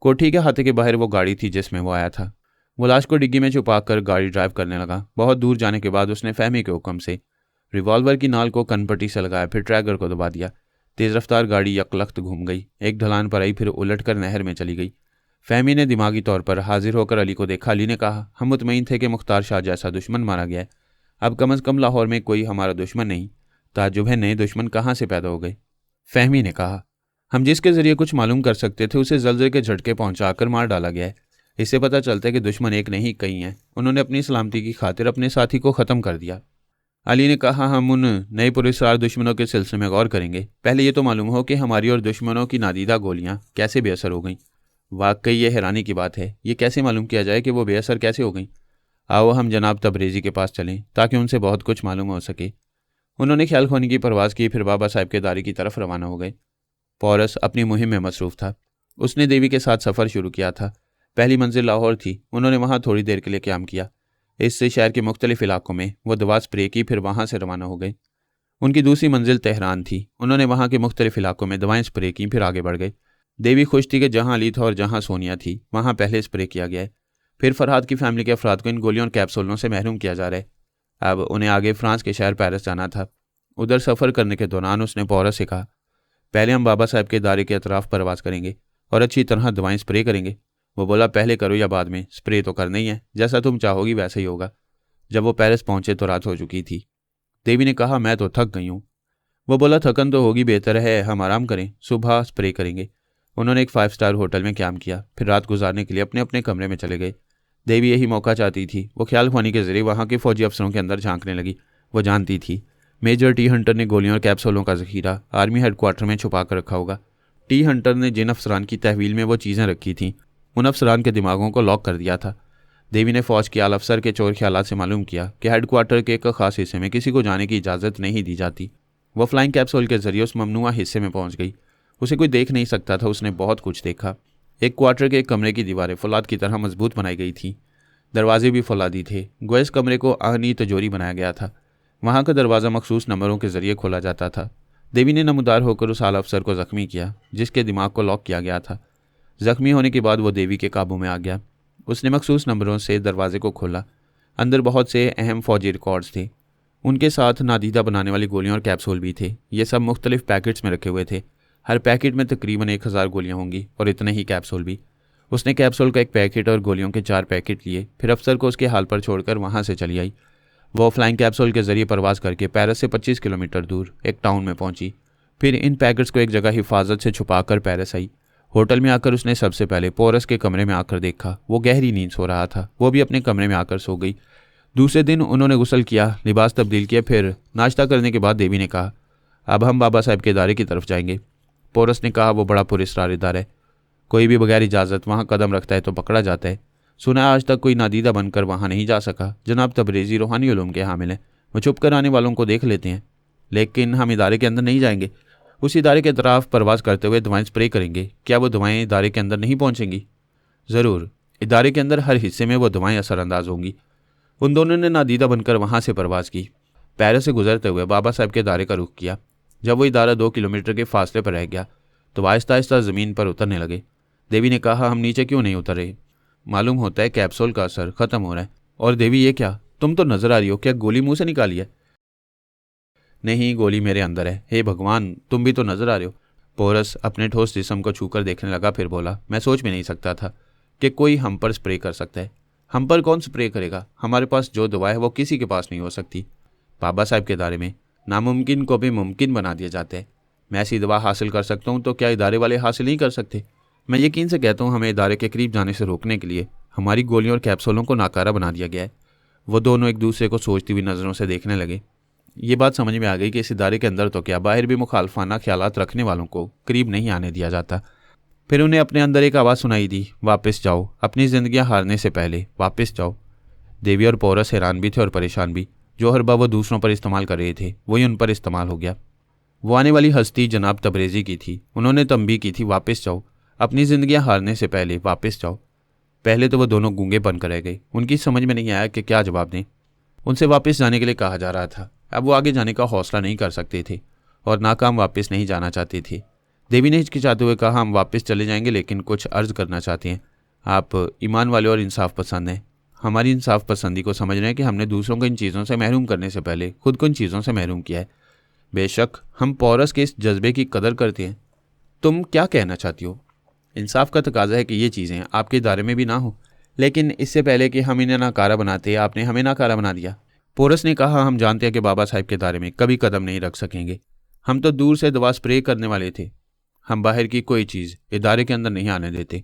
कोठी के हाथे के बाहर वो गाड़ी थी जिसमें वो आया था। वो लाश को डिग्गी में छुपाकर गाड़ी ड्राइव करने लगा। बहुत दूर जाने के बाद उसने फहमी के हुक्म से रिवॉल्वर की नाल को कनपट्टी से लगाया, फिर ट्रैगर को दबा दिया। तेज़ रफ्तार गाड़ी यकलख्त घूम गई, एक ढलान पर आई, फिर उलटकर नहर में चली गई। फहमी ने दिमागी तौर पर हाजिर होकर अली को देखा। अली ने कहा, हम मुतमईन थे कि मुख्तार शाह जैसा दुश्मन मारा गया है। अब कम अज़ कम लाहौर में कोई हमारा दुश्मन नहीं। ताज्जुब है, नए दुश्मन कहाँ से पैदा हो गए? फहमी ने कहा, हम जिसके ज़रिए कुछ मालूम कर सकते थे उसे जल्ज़ले के झटके पहुँचाकर मार डाला गया है। इससे पता चलता है कि दुश्मन एक नहीं कई हैं। उन्होंने अपनी सलामती की खातिर अपने साथी को ख़त्म कर दिया। अली ने कहा, हम उन नए पुरस्कार दुश्मनों के सिलसिले में गौर करेंगे। पहले ये तो मालूम हो कि हमारी और दुश्मनों की नादीदा गोलियाँ कैसे बेअसर हो गईं। वाकई ये हैरानी की बात है। ये कैसे मालूम किया जाए कि वो बेअसर कैसे हो गई? आओ हम जनाब तबरेज़ी के पास चलें ताकि उनसे बहुत कुछ मालूम हो सके। उन्होंने ख्याल खोनी की परवाज़ की, फिर बाबा साहब के दारी की तरफ रवाना हो गए। पौरस अपनी मुहिम में मसरूफ़ था। उसने देवी के साथ सफ़र शुरू किया था। पहली मंजिल लाहौर थी। उन्होंने वहाँ थोड़ी देर के लिए क़याम किया। इससे शहर के मुख्तलिफ इलाकों में वो दवा स्प्रे की, फिर वहाँ से रवाना हो गए। उनकी दूसरी मंजिल तेहरान थी। उन्होंने वहाँ के मुख्तलिफ इलाकों में दवाएँ स्प्रे की, फिर आगे बढ़ गए। देवी खुश थी कि जहाँ अली था और जहाँ सोनिया थी वहाँ पहले स्प्रे किया गया है। फिर फरहाद की फैमिली के अफराद को इन गोलियों और कैप्सूलों से महरूम किया जा रहा है। अब उन्हें आगे फ्रांस के शहर पेरिस जाना था। उधर सफ़र करने के दौरान उसने पौरस से कहा, पहले हम बाबा साहब के दायरे के अतराफ़ परवाज़ करेंगे और अच्छी तरह दवाएं स्प्रे करेंगे। वो बोला, पहले करो या बाद में, स्प्रे तो करना ही है। जैसा तुम चाहोगी वैसा ही होगा। जब वो पेरिस पहुंचे तो रात हो चुकी थी। देवी ने कहा, मैं तो थक गई हूँ। वो बोला, थकन तो होगी, बेहतर है हम आराम करें, सुबह स्प्रे करेंगे। उन्होंने एक 5 स्टार होटल में कैंप किया, फिर रात गुजारने के लिए अपने अपने कमरे में चले गए। देवी यही मौका चाहती थी। वो ख्याल ख्वानी के जरिए वहाँ के फौजी अफसरों के अंदर झांकने लगी। वो जानती थी मेजर टी हंटर ने गोलियों और कैप्सूलों का जखीरा आर्मी हेडक्वार्टर में छुपा कर रखा होगा। टी हंटर ने जिन अफसरान की तहवील में वो चीज़ें रखी थीं, उन अफसरान के दिमागों को लॉक कर दिया था। देवी ने फौज के आला अफसर के चोर ख्यालात से मालूम किया कि हेडक्वार्टर के एक खास हिस्से में किसी को जाने की इजाज़त नहीं दी जाती। वह फ्लाइंग कैप्सूल के जरिए उस ममनुआ हिस्से में पहुंच गई। उसे कोई देख नहीं सकता था, उसने बहुत कुछ देखा। एक क्वार्टर के एक कमरे की दीवारें फौलाद की तरह मजबूत बनाई गई थी। दरवाजे भी फौलादी थे। गोया इस कमरे को आहनी तिजोरी बनाया गया था। वहाँ का दरवाज़ा मखसूस नंबरों के जरिए खोला जाता था। देवी ने नमूदार होकर उस आला अफसर को जख्मी किया जिसके दिमाग को लॉक किया गया था। जख्मी होने के बाद वो देवी के काबू में आ गया। उसने मखसूस नंबरों से दरवाजे को खोला। अंदर बहुत से अहम फौजी रिकॉर्ड्स थे। उनके साथ नादीदा बनाने वाली गोलियां और कैप्सूल भी थे। ये सब मुख्तलिफ पैकेट्स में रखे हुए थे। हर पैकेट में तकरीबन 1000 गोलियां होंगी और इतने ही कैप्सूल भी। उसने कैप्सूल का एक पैकेट और गोलियों के 4 पैकेट लिए, फिर अफसर को उसके हाल पर छोड़कर वहाँ से चली आई। वो फ्लाइंग कैप्सूल के जरिए परवाज करके पेरिस से 25 किलोमीटर दूर एक टाउन में पहुंची। फिर इन पैकेट्स को एक जगह हिफाजत से छुपाकर पेरिस आई। होटल में आकर उसने सबसे पहले पोरस के कमरे में आकर देखा। वो गहरी नींद सो रहा था। वो भी अपने कमरे में आकर सो गई। दूसरे दिन उन्होंने गुस्ल किया, लिबास तब्दील किया। फिर नाश्ता करने के बाद देवी ने कहा, अब हम बाबा साहब के इदारे की तरफ जाएंगे। पोरस ने कहा, वो बड़ा पुरस्कार इदारा है। कोई भी बगैर इजाज़त वहाँ कदम रखता है तो पकड़ा जाता है। सुना आज तक कोई नादीदा बनकर वहाँ नहीं जा सका। जनाब तबरेज़ी रूहानी उलूम के हामिल हैं। वो छुप कर आने वालों को देख लेते हैं। लेकिन हम इदारे के अंदर नहीं जाएंगे। उस इदारे के तरफ परवाज़ करते हुए दवाएं स्प्रे करेंगे। क्या वो दवाएं इदारे के अंदर नहीं पहुँचेंगी? ज़रूर, इदारे के अंदर हर हिस्से में वो दवाएं असरअंदाज होंगी। उन दोनों ने नादीदा बनकर वहाँ से परवाज़ की। पेरिस से गुजरते हुए बाबा साहब के इदारे का रुख किया। जब वो इदारा 2 किलोमीटर के फासले पर रह गया तो आहिस्ता आहिस्ता ज़मीन पर उतरने लगे। देवी ने कहा, हम नीचे क्यों नहीं उतर रहे? मालूम होता है कैप्सूल का असर ख़त्म हो रहा है। और देवी, ये क्या, तुम तो नजर आ रही हो, क्या गोली मुंह से निकाली है? नहीं, गोली मेरे अंदर है। हे भगवान, तुम भी तो नजर आ रहे हो। पोरस अपने ठोस जिस्म को छूकर देखने लगा, फिर बोला, मैं सोच भी नहीं सकता था कि कोई हम पर स्प्रे कर सकता है। हम पर कौन स्प्रे करेगा? हमारे पास जो दवा है वो किसी के पास नहीं हो सकती। बाबा साहब के इदारे में नामुमकिन को भी मुमकिन बना दिया जाता है। मैं ऐसी दवा हासिल कर सकता हूँ तो क्या इदारे वाले हासिल नहीं कर सकते? मैं यकीन से कहता हूँ, हमें इदारे के करीब जाने से रोकने के लिए हमारी गोलियों और कैप्सूलों को नाकारा बना दिया गया है। वो दोनों एक दूसरे को सोचती हुई नज़रों से देखने लगे। ये बात समझ में आ गई कि इस इदारे के अंदर तो क्या, बाहर भी मुखालफाना ख्यालात रखने वालों को करीब नहीं आने दिया जाता। फिर उन्हें अपने अंदर एक आवाज़ सुनाई दी, वापस जाओ, अपनी ज़िंदगियाँ हारने से पहले वापस जाओ। देवी और पोरस हैरान भी थे और परेशान भी। जो हरबा वो दूसरों पर इस्तेमाल कर रहे थे वही उन पर इस्तेमाल हो गया। वो आने वाली हस्ती जनाब तबरेज़ी की थी। उन्होंने तंबी की थी, वापस जाओ, अपनी ज़िंदगियाँ हारने से पहले वापस जाओ। पहले तो वो दोनों गूंगे बनकर रह गए। उनकी समझ में नहीं आया कि क्या जवाब दें। उनसे वापस जाने के लिए कहा जा रहा था। अब वो आगे जाने का हौसला नहीं कर सकते थे और नाकाम वापस नहीं जाना चाहते थे। देवी ने हिचकिचाते हुए कहा, हम वापस चले जाएंगे लेकिन कुछ अर्ज करना चाहते हैं। आप ईमान वाले और इंसाफ पसंद हैं। हमारी इंसाफ पसंदी को समझ रहे हैं कि हमने दूसरों को इन चीज़ों से महरूम करने से पहले खुद को इन चीज़ों से महरूम किया है। बेशक हम पोरस के इस जज्बे की कदर करते हैं। तुम क्या कहना चाहती हो? इंसाफ का तकाजा है कि ये चीज़ें आपके इदारे में भी ना हो, लेकिन इससे पहले कि हम इन्हें नाकारा बनाते आपने हमें नाकारा बना दिया। पोरस ने कहा, हम जानते हैं कि बाबा साहब के इदारे में कभी कदम नहीं रख सकेंगे। हम तो दूर से दवा स्प्रे करने वाले थे। हम बाहर की कोई चीज़ इदारे के अंदर नहीं आने देते।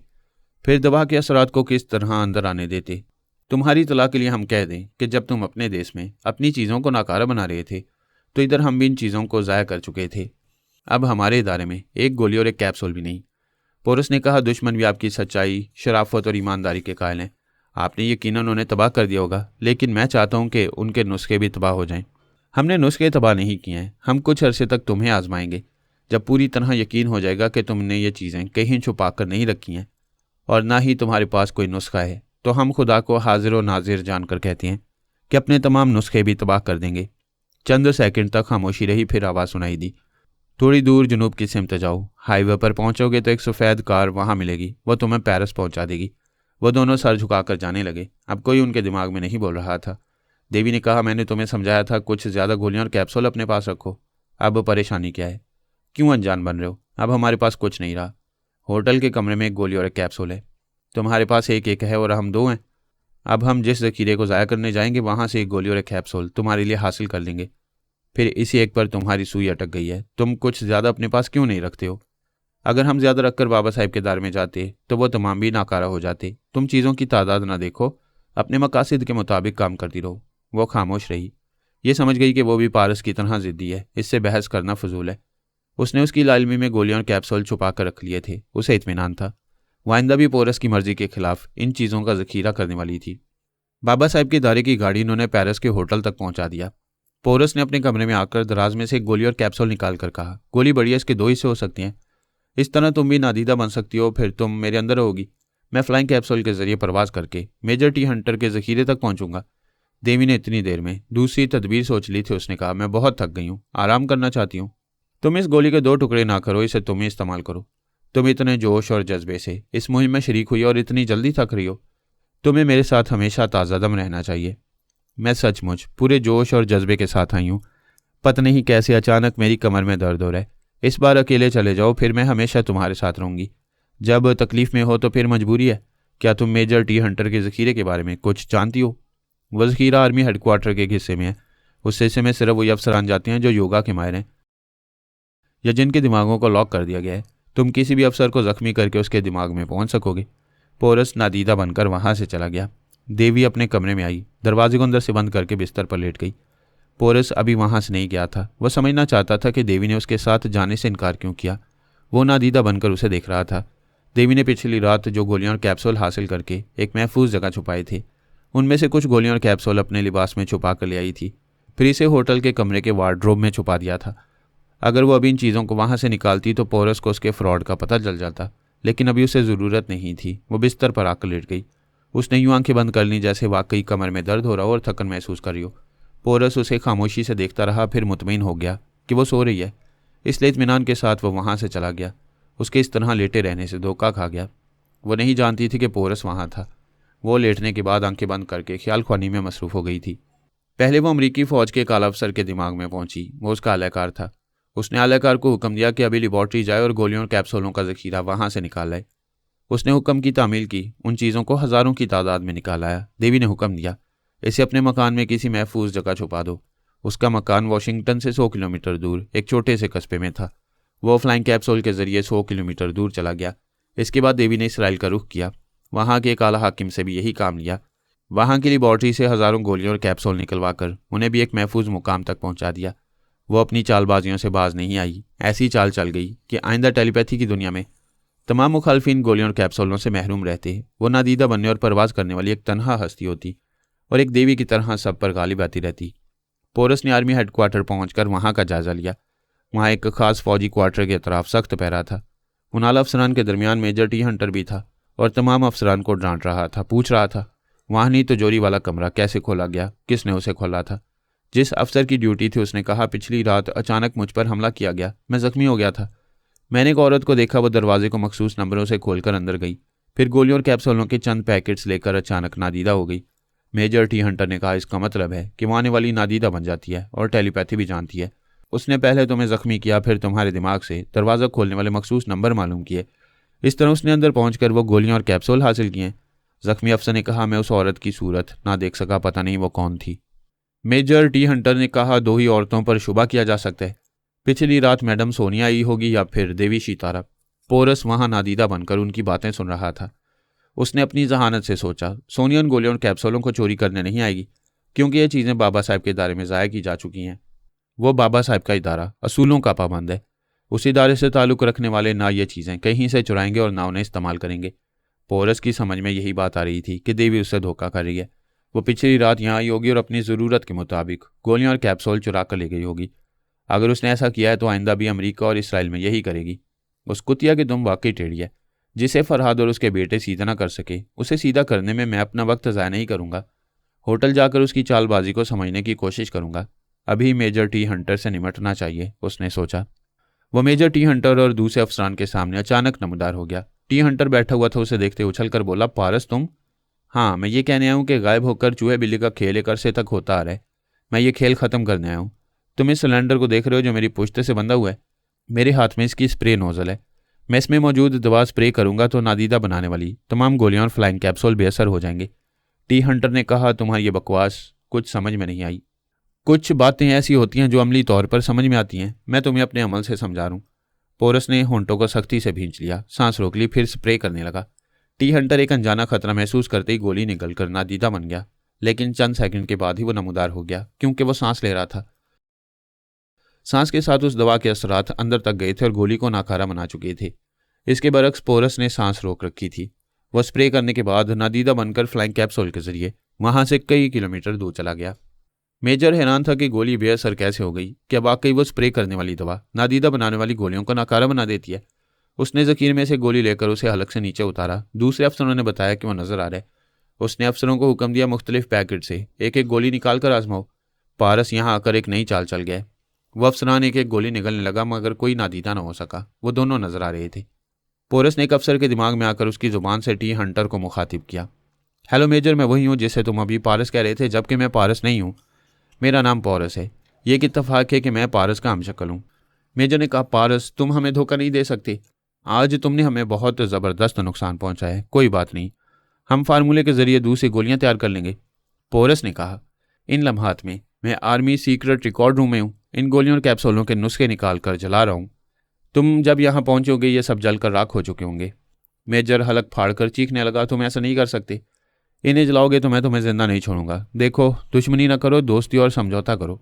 फिर दवा के असरात को किस तरह अंदर आने देते? तुम्हारी इत्तला के लिए हम कह दें कि जब तुम अपने देश में अपनी चीज़ों को नाकारा बना रहे थे तो इधर हम भी इन चीज़ों को ज़ाया कर चुके थे। अब हमारे इदारे में एक गोली और एक कैप्सूल भी नहीं। पोरस ने कहा, दुश्मन भी आपकी सच्चाई, शराफत और ईमानदारी के कायल हैं। आपने यकीनन उन्हें तबाह कर दिया होगा, लेकिन मैं चाहता हूं कि उनके नुस्खे भी तबाह हो जाएं। हमने नुस्खे तबाह नहीं किए हैं। हम कुछ अरसे तक तुम्हें आजमाएंगे। जब पूरी तरह यकीन हो जाएगा कि तुमने ये चीज़ें कहीं छुपा कर नहीं रखी हैं और ना ही तुम्हारे पास कोई नुस्खा है, तो हम खुदा को हाजिर व नाजिर जानकर कहते हैं कि अपने तमाम नुस्खे भी तबाह कर देंगे। चंद सेकंड तक खामोशी रही, फिर आवाज़ सुनाई दी, थोड़ी दूर जनूब की सिमत जाओ। हाईवे पर पहुंचोगे तो एक सफ़ेद कार वहां मिलेगी, वो तुम्हें पेरिस पहुंचा देगी। वो दोनों सर झुकाकर जाने लगे। अब कोई उनके दिमाग में नहीं बोल रहा था। देवी ने कहा, मैंने तुम्हें समझाया था कुछ ज़्यादा गोलियां और कैप्सूल अपने पास रखो। अब परेशानी क्या है? क्यों अनजान बन रहे हो? अब हमारे पास कुछ नहीं रहा। होटल के कमरे में एक गोली और एक कैप्सूल है। तुम्हारे पास एक एक है और हम 2 हैं। अब हम जिस ज़खीरे को ज़ाया करने जाएंगे वहाँ से एक गोली और एक कैप्सूल तुम्हारे लिए हासिल कर लेंगे। फिर इसी एक पर तुम्हारी सुई अटक गई है। तुम कुछ ज़्यादा अपने पास क्यों नहीं रखते हो? अगर हम ज़्यादा रखकर बाबा साहब के दायरे में जाते तो वो तमाम भी नाकारा हो जाते। तुम चीज़ों की तादाद ना देखो, अपने मकासद के मुताबिक काम करती रहो। वो खामोश रही। ये समझ गई कि वो भी पारस की तरह ज़िद्दी है, इससे बहस करना फजूल है। उसने उसकी लालमी में गोलियां और कैप्सूल छुपा कर रख लिए थे। उसे इत्मीनान था वो आइंदा भी पोरस की मर्जी के खिलाफ इन चीज़ों का जखीरा करने वाली थी। बाबा साहब के दायरे की गाड़ी इन्होंने पेरिस के होटल तक पहुंचा दिया। पोरस ने अपने कमरे में आकर दराज में से एक गोली और कैप्सूल निकाल कर कहा, गोली बढ़िया, इसके 2 हिस्से हो सकते हैं। इस तरह तुम भी नादीदा बन सकती हो, फिर तुम मेरे अंदर होगी। मैं फ्लाइंग कैप्सूल के जरिए परवाज करके मेजर टी हंटर के जखीरे तक पहुंचूंगा। देवी ने इतनी देर में दूसरी तदबीर सोच ली थी। उसने कहा, मैं बहुत थक गई हूँ, आराम करना चाहती हूँ। तुम इस गोली के 2 टुकड़े ना करो, इसे तुम ही इस्तेमाल करो। तुम इतने जोश और जज्बे से इस मुहिम में शरीक हुई और इतनी जल्दी थक रही हो, तुम्हें मेरे साथ हमेशा ताज़ा दम रहना चाहिए। मैं सचमुच पूरे जोश और जज्बे के साथ आई हूँ। पता नहीं कैसे अचानक मेरी कमर में दर्द हो रहा है। इस बार अकेले चले जाओ, फिर मैं हमेशा तुम्हारे साथ रहूंगी। जब तकलीफ में हो तो फिर मजबूरी है। क्या तुम मेजर टी हंटर के जखीरे के बारे में कुछ जानती हो? वह जखीरा आर्मी हेडक्वार्टर के हिस्से में है। उस हिस्से में सिर्फ वही अफसरान जाते हैं जो योगा के माहिर हैं या जिनके दिमागों को लॉक कर दिया गया है। तुम किसी भी अफसर को जख्मी करके उसके दिमाग में पहुंच सकोगे। पोरस नादीदा बनकर वहां से चला गया। देवी अपने कमरे में आई, दरवाजे को अंदर से बंद करके बिस्तर पर लेट गई। पोरस अभी वहां से नहीं गया था। वह समझना चाहता था कि देवी ने उसके साथ जाने से इनकार क्यों किया। वो नादीदा बनकर उसे देख रहा था। देवी ने पिछली रात जो गोलियां और कैप्सूल हासिल करके एक महफूज जगह छुपाए थे, उनमें से कुछ गोलियां और कैप्सूल अपने लिबास में छुपा कर ले आई थी। फिर इसे होटल के कमरे के वार्डरोब में छुपा दिया था। अगर वो अभी इन चीज़ों को वहां से निकालती तो पोरस को उसके फ्रॉड का पता चल जाता, लेकिन अभी उसे ज़रूरत नहीं थी। वो बिस्तर पर आकर लेट गई। उसने यूं आंखें बंद कर ली जैसे वाकई कमर में दर्द हो रहा हो और थकन महसूस कर रही हो। पोरस उसे खामोशी से देखता रहा, फिर मुतमईन हो गया कि वो सो रही है, इसलिए इत्मीनान के साथ वो वहाँ से चला गया। उसके इस तरह लेटे रहने से धोखा खा गया। वो नहीं जानती थी कि पोरस वहाँ था। वो लेटने के बाद आंखें बंद करके ख्याल ख्वानी में मसरूफ़ हो गई थी। पहले वो अमरीकी फ़ौज के एक आला अफसर के दिमाग में पहुंची। वो उसका आलाकार था। उसने आलाकार को हुक्म दिया कि अभी लेबॉर्ट्री जाए और गोलियों और कैप्सूलों का जखीरा वहाँ से निकाल लाए। उसने हुक्म की तामील की, उन चीज़ों को हज़ारों की तादाद में निकाल आया। देवी ने हुक्म दिया, इसे अपने मकान में किसी महफूज जगह छुपा दो। उसका मकान वाशिंगटन से 100 किलोमीटर दूर एक छोटे से कस्बे में था। वो फ्लाइंग कैप्सूल के जरिए 100 किलोमीटर दूर चला गया। इसके बाद देवी ने इसराइल का रुख किया। वहाँ के एक आला हाकिम से भी यही काम लिया। वहाँ की लेबॉर्ट्री से हज़ारों गोलियों और कैप्सूल निकलवा कर उन्हें भी एक महफूज मुकाम तक पहुँचा दिया। वो अपनी चालबाजियों से बाज नहीं आई। ऐसी चाल चल गई कि आइंदा टेलीपैथी की दुनिया में तमाम मुखालफिन गोलियों और कैप्सूलों से महरूम रहते। वो नादीदा बनने और परवाज करने वाली एक तनहा हस्ती होती और एक देवी की तरह सब पर गालिब आती रहती। पोरस ने आर्मी हेडक्वार्टर पहुंचकर वहां का जायजा लिया। वहां एक खास फौजी क्वार्टर के अतराफ सख्त पहरा था। उन आला अफसरान के दरमियान मेजर टी हंटर भी था और तमाम अफसरान को डांट रहा था, पूछ रहा था, वहां नहीं तिजोरी वाला कमरा कैसे खोला गया, किसने उसे खोला था। जिस अफसर की ड्यूटी थी उसने कहा, पिछली रात अचानक मुझ पर हमला किया गया, मैं जख्मी हो गया था। मैंने एक औरत को देखा, वो दरवाजे को मखसूस नंबरों से खोलकर अंदर गई, फिर गोलियों और कैप्सूलों के चंद पैकेट्स लेकर अचानक नादीदा हो गई। मेजर टी हंटर ने कहा, इसका मतलब है कि वो आने वाली नादीदा बन जाती है और टेलीपैथी भी जानती है। उसने पहले तुम्हें जख्मी किया, फिर तुम्हारे दिमाग से दरवाज़ा खोलने वाले मखसूस नंबर मालूम किए। इस तरह उसने अंदर पहुंचकर वो गोलियां और कैप्सूल हासिल किए। जख्मी अफसर ने कहा, मैं उस औरत की सूरत ना देख सका, पता नहीं वो कौन थी। मेजर टी हंटर ने कहा, 2 ही औरतों पर शुबा किया जा सकता है, पिछली रात मैडम सोनिया आई होगी या फिर देवी सीतारा। पोरस वहां नादीदा बनकर उनकी बातें सुन रहा था। उसने अपनी जहानत से सोचा, सोनिया उन गोलियों और कैप्सूलों को चोरी करने नहीं आएगी, क्योंकि ये चीज़ें बाबा साहब के दायरे में ज़ाया की जा चुकी हैं। वो बाबा साहब का इदारा असूलों का पाबंद है। उस इदारे से ताल्लुक़ रखने वाले ना ये चीज़ें कहीं से चुराएंगे और ना उन्हें इस्तेमाल करेंगे। पोरस की समझ में यही बात आ रही थी कि देवी उससे धोखा कर रही है। वो पिछली रात यहाँ आई होगी और अपनी ज़रूरत के मुताबिक गोलियाँ और कैप्सूल चुरा कर ले गई होगी। अगर उसने ऐसा किया है तो आइंदा भी अमेरिका और इसराइल में यही करेगी। उस कुतिया की दुम वाकई टेढ़ी है। जिसे फरहाद और उसके बेटे सीधा ना कर सके, उसे सीधा करने में मैं अपना वक्त ज़ाया नहीं करूँगा। होटल जाकर उसकी चालबाजी को समझने की कोशिश करूँगा। अभी मेजर टी हंटर से निमटना चाहिए, उसने सोचा। वह मेजर टी हंटर और दूसरे अफसरान के सामने अचानक नमदार हो गया। टी हंटर बैठा हुआ था। उसे देखते उछल कर बोला, पारस तुम? हाँ, मैं ये कहने आया हूँ कि गायब होकर चूहे बिल्ली का खेल एक अरसे तक होता आ रहा है। मैं ये खेल ख़त्म करने आया हूँ। तुम इस सिलेंडर को देख रहे हो जो मेरी पुश्त से बंधा हुआ है? मेरे हाथ में इसकी स्प्रे नोजल है। मैं इसमें मौजूद दवा स्प्रे करूंगा तो नादीदा बनाने वाली तमाम गोलियां और फ्लाइंग कैप्सूल बेअसर हो जाएंगे। टी हंटर ने कहा, तुम्हारी ये बकवास कुछ समझ में नहीं आई। कुछ बातें ऐसी होती हैं जो अमली तौर पर समझ में आती हैं। मैं तुम्हें अपने अमल से समझा रहा हूँ। पोरस ने होंठों को सख्ती से भींच लिया, सांस रोक ली, फिर स्प्रे करने लगा। टी हंटर एक अनजाना खतरा महसूस करते ही गोली निकलकर नादीदा बन गया, लेकिन चंद सेकंड के बाद ही वो नमूदार हो गया, क्योंकि वो सांस ले रहा था। सांस के साथ उस दवा के असरात अंदर तक गए थे और गोली को नाकारा बना चुके थे। इसके बरक्स पोरस ने सांस रोक रखी थी। वह स्प्रे करने के बाद नादीदा बनकर फ्लाइंग कैप्सूल के जरिए वहां से कई किलोमीटर दूर चला गया। मेजर हैरान था कि गोली बेअसर कैसे हो गई। क्या वाकई वो स्प्रे करने वाली दवा नादीदा बनाने वाली गोलियों को नाकारा बना देती है? उसने जखीरे में से गोली लेकर उसे हलक से नीचे उतारा। दूसरे अफसरों ने बताया कि वह नजर आ रहा है। उसने अफसरों को हुक्म दिया, मुख्तलिफ पैकेट से एक एक गोली निकाल कर आजमाओ। पारस यहाँ आकर एक नई चाल चल गया। वह अफसरान एक एक गोली निकलने लगा, मगर कोई नादीदा न हो सका। वो दोनों नजर आ रहे थे। पोरस ने एक अफसर के दिमाग में आकर उसकी जुबान से टी हंटर को मुखातिब किया। हेलो मेजर, मैं वही हूँ जिसे तुम अभी पारस कह रहे थे, जबकि मैं पारस नहीं हूँ। मेरा नाम पोरस है। ये एक इत्तफाक है कि मैं पारस का हमशक्ल हूँ। मेजर ने कहा, पारस तुम हमें धोखा नहीं दे सकते। आज तुमने हमें बहुत ज़बरदस्त नुकसान पहुंचा है। कोई बात नहीं, हम फार्मूले के जरिए दूसरी गोलियां तैयार कर लेंगे। पोरस ने कहा, इन लम्हात में मैं आर्मी सीक्रेट रिकॉर्ड रूम में हूँ। इन गोलियों और कैप्सूलों के नुस्खे निकाल कर जला रहा हूँ। तुम जब यहाँ पहुंचोगे ये सब जलकर राख हो चुके होंगे। मेजर हलक फाड़कर चीखने लगा, तुम ऐसा नहीं कर सकते। इन्हें जलाओगे तो मैं तुम्हें जिंदा नहीं छोड़ूंगा। देखो, दुश्मनी न करो, दोस्ती और समझौता करो।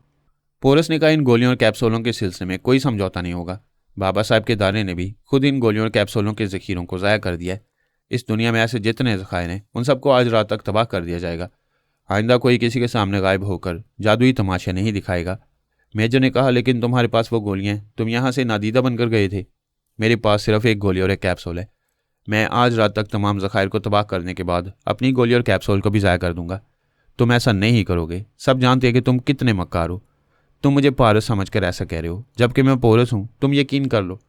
पोरस ने कहा, इन गोलियों और कैप्सूलों के सिलसिले में कोई समझौता नहीं होगा। बाबा साहब के दाने ने भी खुद इन गोलियों और कैप्सूलों के जखीरों को ज़ाया कर दिया है। इस दुनिया में ऐसे जितने ज़खायर हैं उन सबको आज रात तक तबाह कर दिया जाएगा। आइंदा कोई किसी के सामने गायब होकर जादुई तमाशे नहीं दिखाएगा। मेजर ने कहा, लेकिन तुम्हारे पास वो गोलियां, तुम यहाँ से नादीदा बनकर गए थे। मेरे पास सिर्फ एक गोली और एक कैप्सूल है। मैं आज रात तक तमाम ज़खायर को तबाह करने के बाद अपनी गोली और कैप्सूल को भी ज़ाया कर दूंगा। तुम ऐसा नहीं करोगे। सब जानते हैं कि तुम कितने मक्कार हो। तुम मुझे पारस समझकर ऐसा कह रहे हो, जबकि मैं पोरस हूँ। तुम यकीन कर लो,